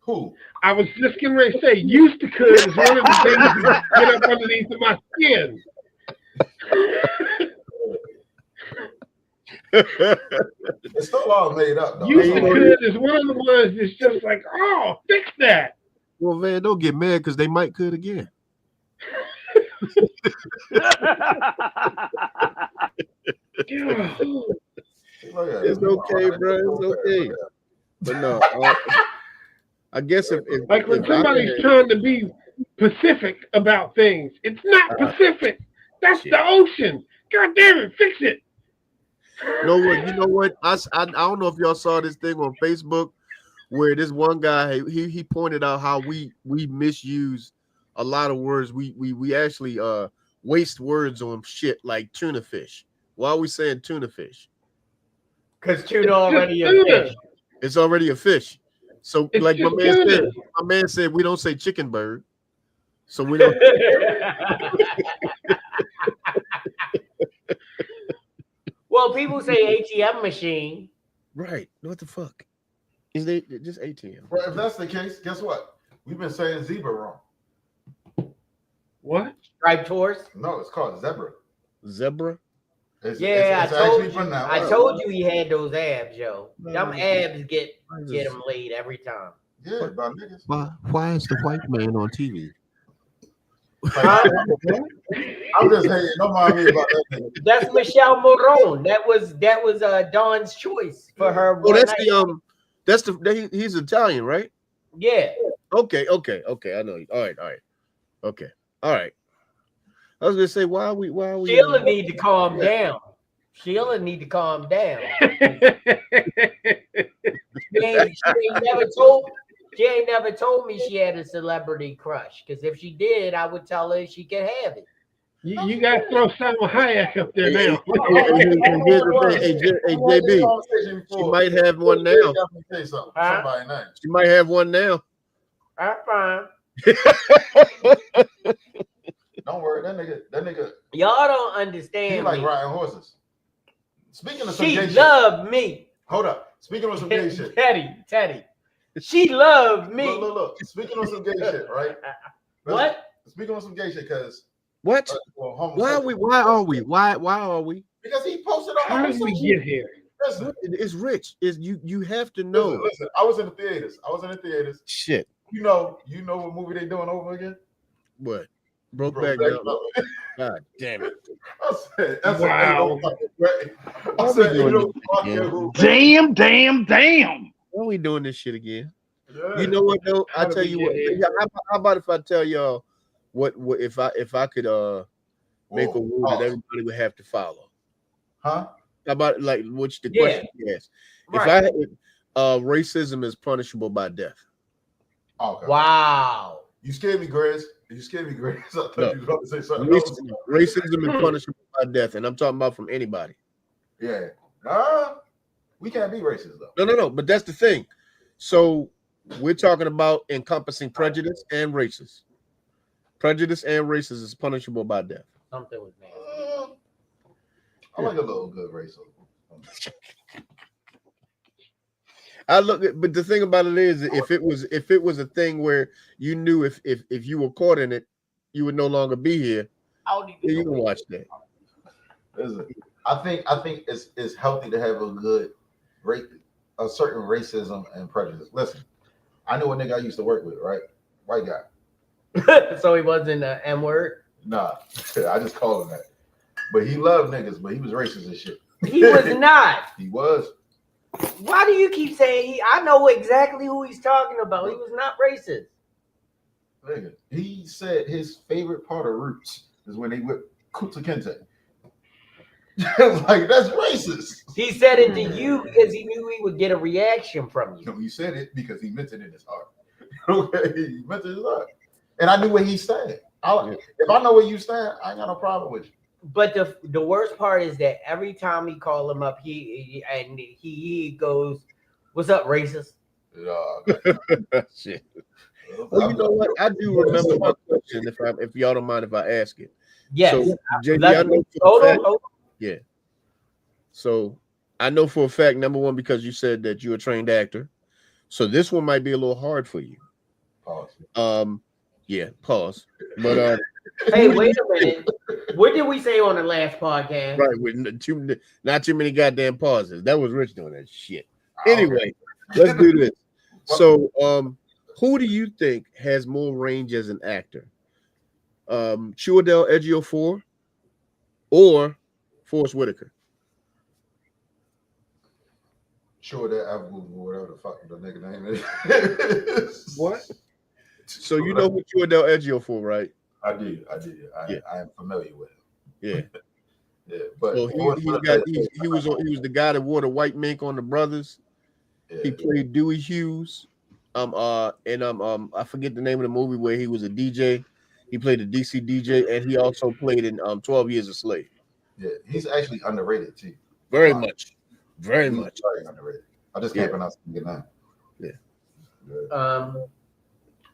Who? I was just getting ready to say used to could is one of the things that get up underneath of my skin. It's still all made up, though. Used to could is one of the ones that's just like, oh, fix that. Well, man, don't get mad because they might could again. It's okay, bro. It's okay. But no, I guess if when somebody's trying to be Pacific about things, it's not Pacific. That's the ocean. God damn it, fix it. You know what? I don't know if y'all saw this thing on Facebook where this one guy he pointed out how we misuse a lot of words. We actually waste words on shit like tuna fish. Why are we saying tuna fish? Because tuna already a fish. It's already a fish. So it's like my man said we don't say chicken bird. So we don't. Well, people say ATM machine. Right. What the fuck? Is they just ATM? Well, if that's the case, guess what? We've been saying zebra wrong. What? Striped horse? No, it's called zebra. Zebra? I told you he had those abs, yo. Them abs get him laid every time. Yeah, about niggas. Why is the white man on TV? I'm just hating. Don't mind me about that nigga. That's Michelle Moron. That was Dawn's choice for her. Oh, he's Italian, right? Yeah. Okay. I know. All right. Okay. All right. I was gonna say, why are we? Sheila need to calm down. She ain't never told me she had a celebrity crush. Because if she did, I would tell her she could have it. You got to throw Salma Hayek up there now. Hey, JB, she might have one now. She might have one now. I'm fine. Don't worry, that nigga. Y'all don't understand. He like riding horses. Speaking of some gay shit. She loved me. Hold up. Speaking of some gay shit. Teddy. She loved me. Look. Speaking of some gay shit, right? What? Speaking of some gay shit, because what? Why are we? Why are we? Because he posted on. How did we get here? Listen, it's rich. You have to know. Listen, I was in the theaters. Shit. You know what movie they doing over again? What? Brokeback Mountain. God damn it. I said, ain't Wow. no fucking way. I Why we said, ain't doing no this shit fucking again? way. Damn. Why are we doing this shit again? Yeah. You know what though? I How do tell we you get what. here? How about if I tell y'all what if I could make a Whoa. rule that Pause. everybody would have to follow? Huh? How about like which the Yeah. question you asked? Right. If racism is punishable by death. Okay. Wow. You scared me, Grizz. You scared me, Grizz. I thought No. you was about to say something else. Racism is punishable by death, and I'm talking about from anybody. Yeah. We can't be racist though. No. But that's the thing. So we're talking about encompassing prejudice and racism. Prejudice and racism is punishable by death. Something was mad. I like a little good racism. I look at, but the thing about it is, if it was a thing where you knew if you were caught in it, you would no longer be here. I don't even You know can what- watch that. Is it? I think it's healthy to have a good a certain racism and prejudice. Listen, I know a nigga I used to work with, right? White guy. So he wasn't the M word. Nah, I just called him that. But he loved niggas, but he was racist as shit. He was not. He was. Why do you keep saying he? I know exactly who he's talking about. He was not racist. Nigga, he said his favorite part of Roots is when they whip Kuta Kente. Like, that's racist. He said it to you because he knew he would get a reaction from you. No, he said it because he meant it in his heart. Okay, he meant it in his heart. And I knew where he stand. If I know where you stand, I ain't got no problem with you. But the worst part is that every time he call him up, he goes, "What's up, racist?" Shit. Well, you know what? I do remember my question. If y'all don't mind if I ask it. Yes. So, JD, Let I me- know for a hold fact- on. Yeah. So I know for a fact, number one, because you said that you're a trained actor. So this one might be a little hard for you. Pause. Yeah, pause. But Hey, wait a minute. What did we say on the last podcast? right, with not too many goddamn pauses. That was Rich doing that shit. Anyway, let's do this. So who do you think has more range as an actor? Chiwetel Ejiofor or Forrest Whitaker? Sure, that I Google whatever the fuck the nigga name is. What? So you know who Chiwetel Ejiofor, right? I do. Yeah. I am familiar with him. Yeah. Yeah, but So he was the guy that wore the white mink on the Brothers. yeah, He played Dewey Hughes. I forget the name of the movie where he was a DJ. He played a DC DJ, and he also played in 12 Years a Slave. yeah, he's actually underrated too. Very much. Very He's much. very underrated. I just can't pronounce his name. Yeah.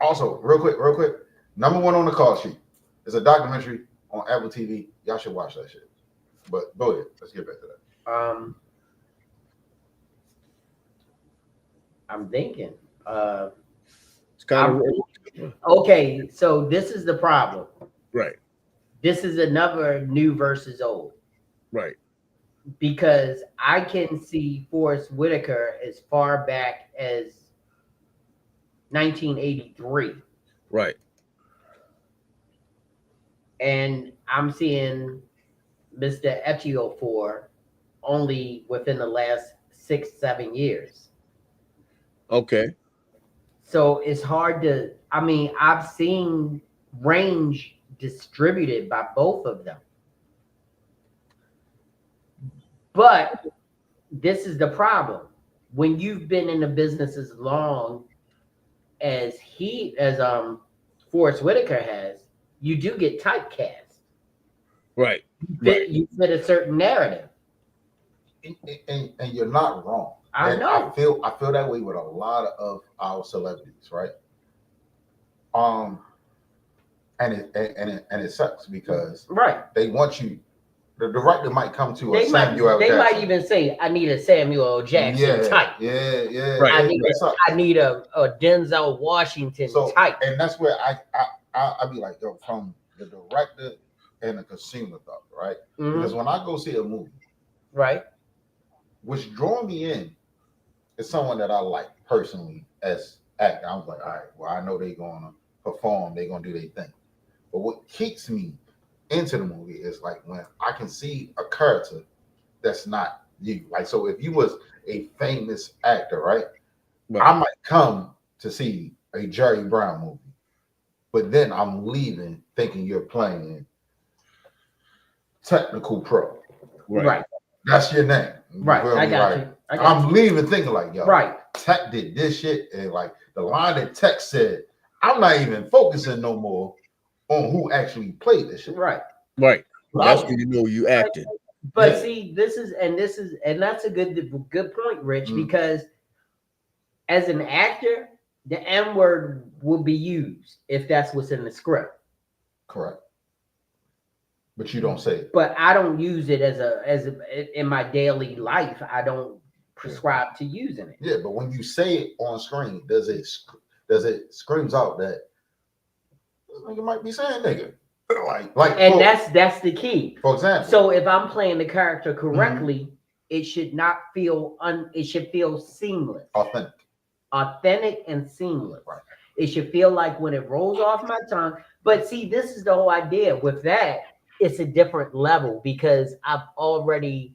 Also, real quick, number one on the call sheet is a documentary on Apple TV. Y'all should watch that shit. But go ahead. Let's get back to that. I'm thinking. It's kind of Okay, so this is the problem. right. This is another new versus old. Right. Because I can see Forrest Whitaker as far back as 1983. Right. And I'm seeing Mr. Ejiofor only within the last 6-7 years. Okay. So it's hard to, I've seen range distributed by both of them. But this is the problem. When you've been in the business as long as Forrest Whitaker has, you do get typecast. Right. You fit a certain narrative. And you're not wrong. I know. I feel that way with a lot of our celebrities, right? And it sucks because Right. they want you. The director might come to They a Samuel L. might Jackson. even say, "I need a Samuel L. Jackson type. Yeah. Right. I need a Denzel Washington type." And that's where I be like, yo, from the director and the consumer thought, right? Mhm. Because when I go see a movie, Right. what's drawing me in is someone that I like personally as actor. I was like, all right, well, I know they're gonna perform, they're gonna do their thing. But what keeps me into the movie is like when I can see a character that's not you. Like, so if you was a famous actor, right? I might come to see a Jerry Brown movie, but then I'm leaving thinking you're playing technical pro. Right. That's your name. You Right. feel I me? got Like, you. I got I'm you. leaving thinking like, yo, Right. Tech did this shit, and like the line that Tech said, I'm not even focusing no more on who actually played this shit. Right. Right. But That's when you know you acted. But Yeah. see, this is that's a good point, Rich, Mhm. because as an actor, the N word will be used if that's what's in the script. Correct. But you don't say it. But I don't use it as a in my daily life. I don't prescribe to using it. Yeah, but when you say it on screen, does it screams out that this nigga might be saying nigga? Like And that's the key. for example. So if I'm playing the character correctly, it should not feel it should feel seamless. Authentic and seamless. Right. It should feel like when it rolls off my tongue. But see, this is the whole idea. With that, it's a different level because I've already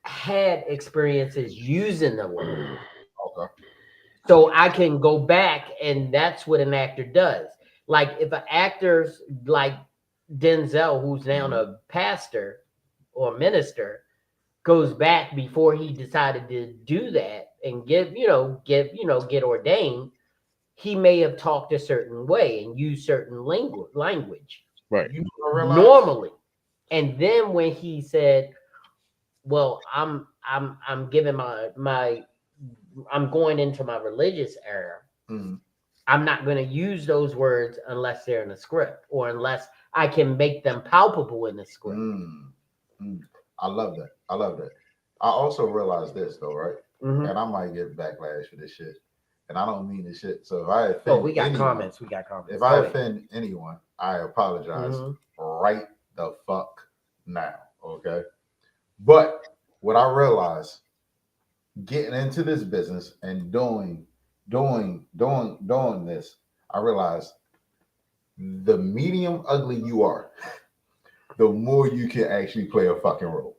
had experiences using the word. Okay. So I can go back, and that's what an actor does. Like if an actor's like Denzel, who's now a pastor or minister, goes back before he decided to do that and get ordained, he may have talked a certain way and used certain language. Right. You realize Normally. And then when he said, well, I'm giving I'm going into my religious era. I'm not going to use those words unless they're in the script or unless I can make them palpable in the script. I love that. I also realized this though, right? Mhm. And I might get backlash for this shit. And I don't mean this shit. So if I offend we got anyone, comments. If I offend anyone, I apologize right the fuck now. Okay. But what I realized getting into this business and doing this, I realized the medium ugly you are, the more you can actually play a fucking role.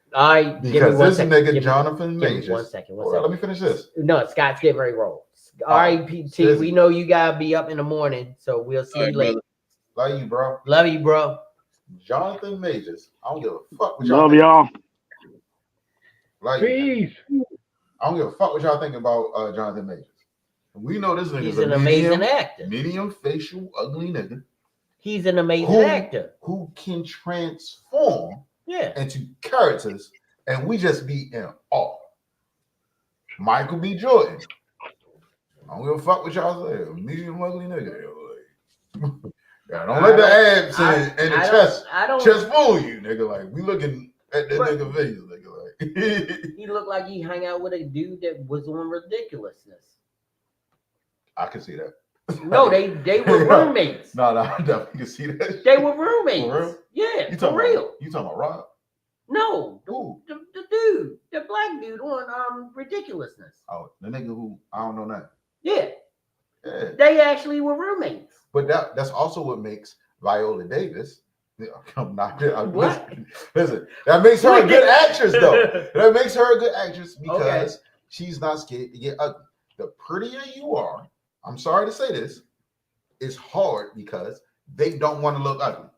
Because this nigga Jonathan Majors. One second. Let me finish this. No, Scott's getting ready to roll. All right, PT. We know you gotta be up in the morning, so we'll see you later. Love you, bro. Love you, bro. Jonathan Majors. I don't give a fuck what Love y'all y'all. Like, Peace. I don't give a fuck what y'all think about Jonathan Majors. We know this nigga's He's an amazing actor. Medium facial, ugly nigga. He's an amazing actor who can transform into characters, and we just be in awe. Michael B. Jordan. I don't give a fuck what y'all say. Medium ugly nigga. Yeah, don't let the abs and the chest fool you, nigga. Like, we looking at that nigga face, nigga. Like, he looked like he hung out with a dude that was on ridiculousness. I can see that. No, they were roommates. No, I definitely can see that. They were roommates. For real? Yeah, You for real. You talking about Rob? No, Who? The dude, the black dude on ridiculousness. Oh, the nigga who I don't know that. Yeah. Yeah. They actually were roommates. But that's also what makes Viola Davis. I'm not. Listen, that makes her a good actress, though. That makes her a good actress because she's not scared to get ugly. The prettier you are, I'm sorry to say this, it's hard because they don't want to look ugly.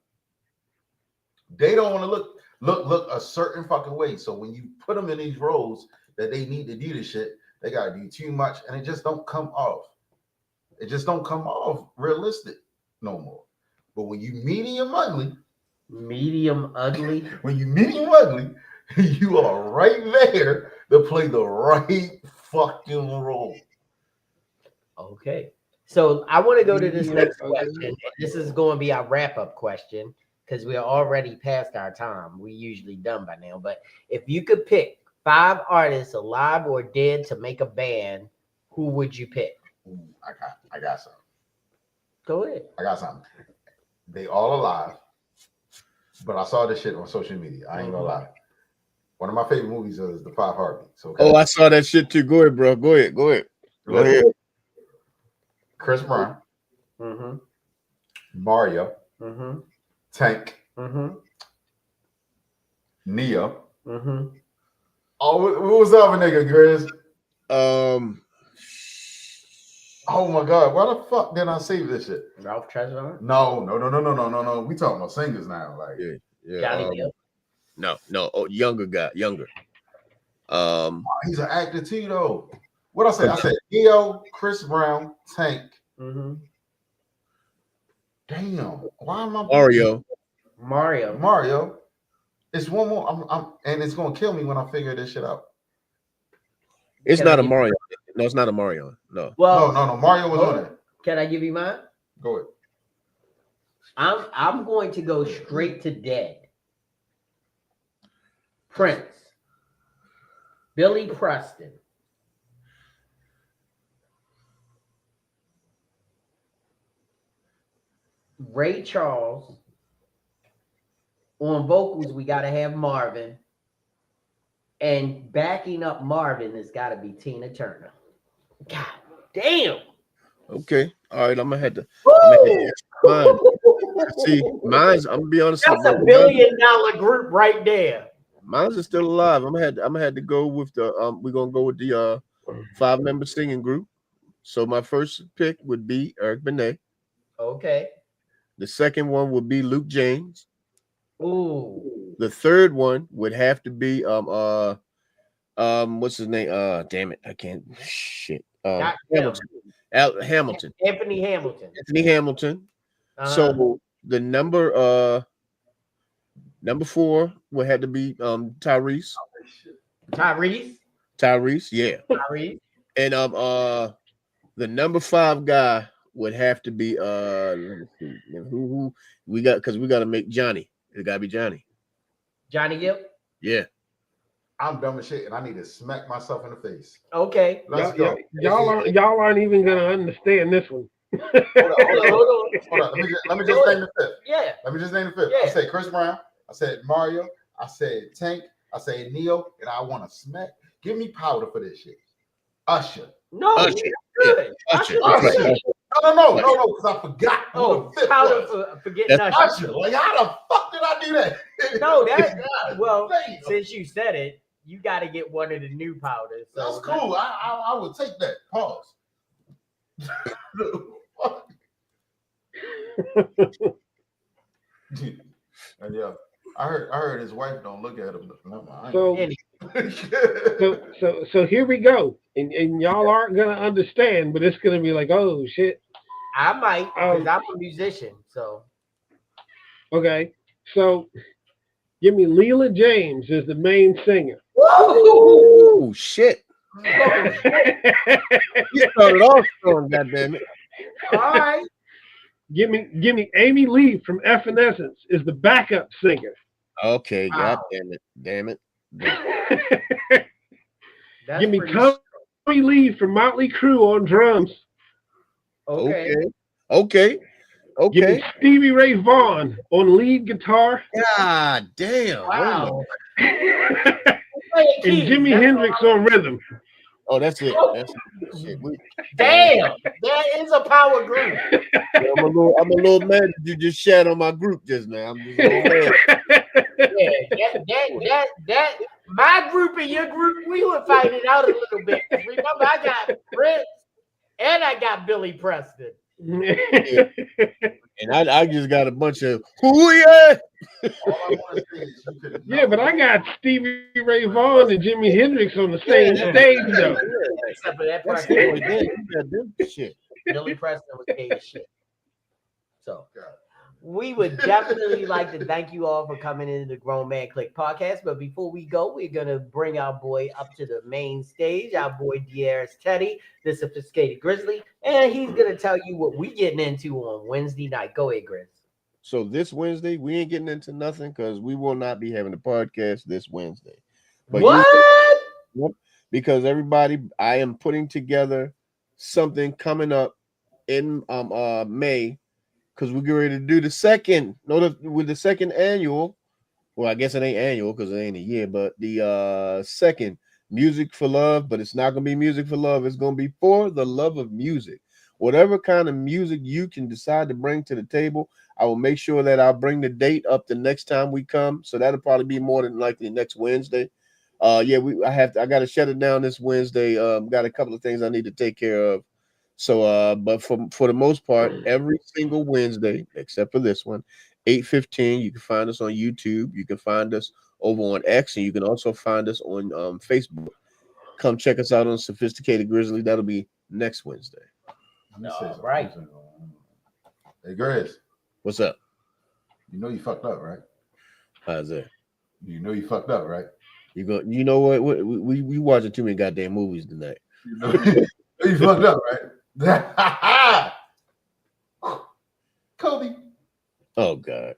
They don't want to look a certain fucking way. So when you put them in these roles that they need to do this shit, they gotta do too much, and it just don't come off. It just don't come off realistic no more. But when you medium ugly, when you medium ugly, you are right there to play the right fucking role. Okay. So I want to go to this next question. This is going to be our wrap-up question because we are already past our time. We usually done by now. But if you could pick 5 artists alive or dead to make a band, who would you pick? I got something. Go ahead. I got something. They all alive, but I saw this shit on social media. I ain't gonna lie. One of my favorite movies is The 5 Heartbeats. Okay? Oh, I saw that shit too. Go ahead, bro. Go ahead. Chris Brown, Mario, Mm-hmm. Tank, Mm-hmm. Neo. Mm-hmm. Oh, what was the other nigga, Grizz? Um, Oh my God, why the fuck didn't I save this shit? Ralph Tresvant. No. We talking about singers now. Like, yeah. Johnny Gill. No. Oh, younger guy, younger. he's an actor too, though. What I said? I said Neo, Chris Brown, Tank. Mm-hmm. Damn, why am I Mario. Mario? It's one more. And it's gonna kill me when I figure this shit out. It's Can I not a give- Mario. No, it's not a Mario. No. Well, No. Mario was on it. Can I give you mine? Go ahead. I'm going to go straight to dead. Prince, Billy Preston, Ray Charles. On vocals, we got to have Marvin. And backing up Marvin has got to be Tina Turner. God damn. Okay. All right. I'm gonna have to. Woo! Mine. See, mine's. I'm gonna be honest. That's with a you, $1 billion group right there. Mine's is still alive. I'm gonna have to go with the. We're gonna go with the 5-member singing group. So my first pick would be Eric Benet. Okay. The second one would be Luke James. Ooh. The third one would have to be what's his name? Damn it, I can't. Shit. Not Hamilton. Hamilton. Anthony Hamilton. Anthony Hamilton. Uh-huh. So the number 4 would have to be Tyrese. Tyrese. Yeah. Tyrese. And the number 5 guy would have to be let me see. Who we got, because we got to make Johnny. It gotta be Johnny. Johnny Gill. Yeah. I'm dumb as shit, and I need to smack myself in the face. Okay. Let's go. Y'all aren't even gonna understand this one. Hold on. Let me just name the fifth. Yeah. Let me just name the fifth. Yeah. I said Chris Brown. I said Mario. I said Tank. I said Neo. And I want to smack. Give me powder for this shit. Usher. No. Usher. Good. Usher. Usher. No, because I forgot. Oh, who the fifth powder was. for forgetting Usher. Usher. Like, how the fuck did I do that? No, that well, Damn. since you said it, you got to get one of the new powders. So That's cool. I would take that. Pause. And yeah, I heard his wife don't look at him. So here we go, and y'all aren't gonna understand, but it's gonna be like, oh shit. I might, because I'm a musician. So Okay, so give me Leela James as the main singer. Oh shit. You started off strong, goddammit. all right. Give me Amy Lee from Evanescence is the backup singer. Okay, Wow. damn it. That's Give me pretty Tommy Lee from Motley Crue on drums. okay. Okay. Give me Stevie Ray Vaughan on lead guitar. God damn. Wow. And Jimi Hendrix on rhythm. Oh, that's it. That's it. Shit. Damn, that is a power group. I'm a little mad that you just shat on my group just now. I'm just a little mad. Yeah, that my group and your group, we would fight it out a little bit. Remember, I got Prince and I got Billy Preston. And I just got a bunch of who yeah. Yeah, but I got Stevie Ray Vaughan and Jimi Hendrix on the same stage though. Except for that That's Preston. shit. Billy Preston was gay as shit. So we would definitely like to thank you all for coming into the Grown Man Clique podcast. But before we go, we're gonna bring our boy up to the main stage. Our boy Dier's Teddy, the sophisticated Grizzly, and he's gonna tell you what we getting into on Wednesday night. Go ahead, Grizz. So this Wednesday, we ain't getting into nothing because we will not be having a podcast this Wednesday. But What? Because everybody, I am putting together something coming up in May, because we're getting ready to do the second annual. Well, I guess it ain't annual because it ain't a year, but the second Music for Love. But it's not gonna be Music for Love. It's gonna be For the Love of Music. whatever kind of music you can decide to bring to the table. I will make sure that I'll bring the date up the next time we come. So that'll probably be more than likely next Wednesday. Yeah, I got to shut it down this Wednesday. Got a couple of things I need to take care of. So but for the most part, every single Wednesday, except for this one, 8:15, you can find us on YouTube. You can find us over on X, and you can also find us on Facebook. Come check us out on Sophisticated Grizzly. That'll be next Wednesday. Let me say something. right. Hey, Grizz, What's up? you know you fucked up, right? How's that? You know you fucked up, right? You know what? We watching too many goddamn movies tonight. You know you fucked up, right? Kobe. Oh God.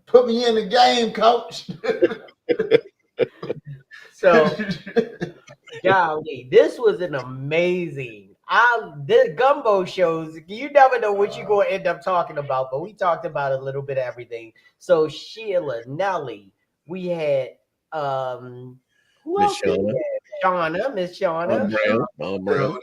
Put me in the game, coach. So, golly, this was an amazing. This Gumbo shows, you never know what you're going to end up talking about, but we talked about a little bit of everything. So, Sheila, Nelly, we had who Miss else? did we have? Miss Shauna. Brown.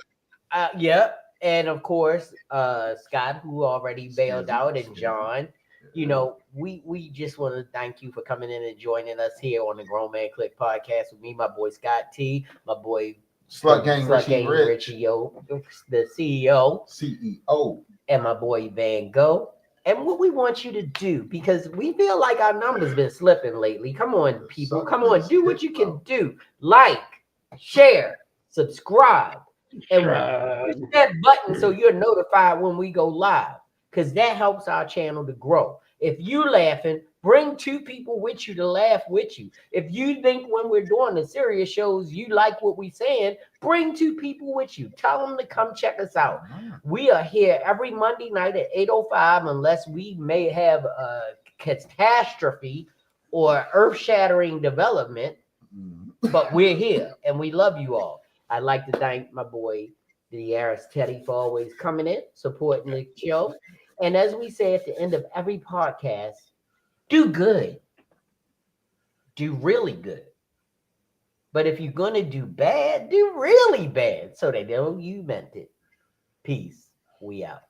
Yeah, and of course, Scott, who already bailed out, and John. You know, we just want to thank you for coming in and joining us here on the Grown Man Click podcast with me, my boy Scott T, my boy Slut Gang Richie O, the CEO, CEO, and my boy Van Gogh. And what we want you to do, because we feel like our numbers been slipping lately. Come on, people. Come on, do what you can do. Like, share, subscribe, and push that button so you're notified when we go live, because that helps our channel to grow. If you laughing, bring 2 people with you to laugh with you. If you think when we're doing the serious shows, you like what we're saying, bring 2 people with you. Tell them to come check us out. We are here every Monday night at 8:05, unless we may have a catastrophe or earth-shattering development. But we're here, and we love you all. I'd like to thank my boy, the Aris Teddy, for always coming in, supporting the show. And as we say at the end of every podcast, do good. Do really good. But if you're going to do bad, do really bad so they know you meant it. Peace. We out.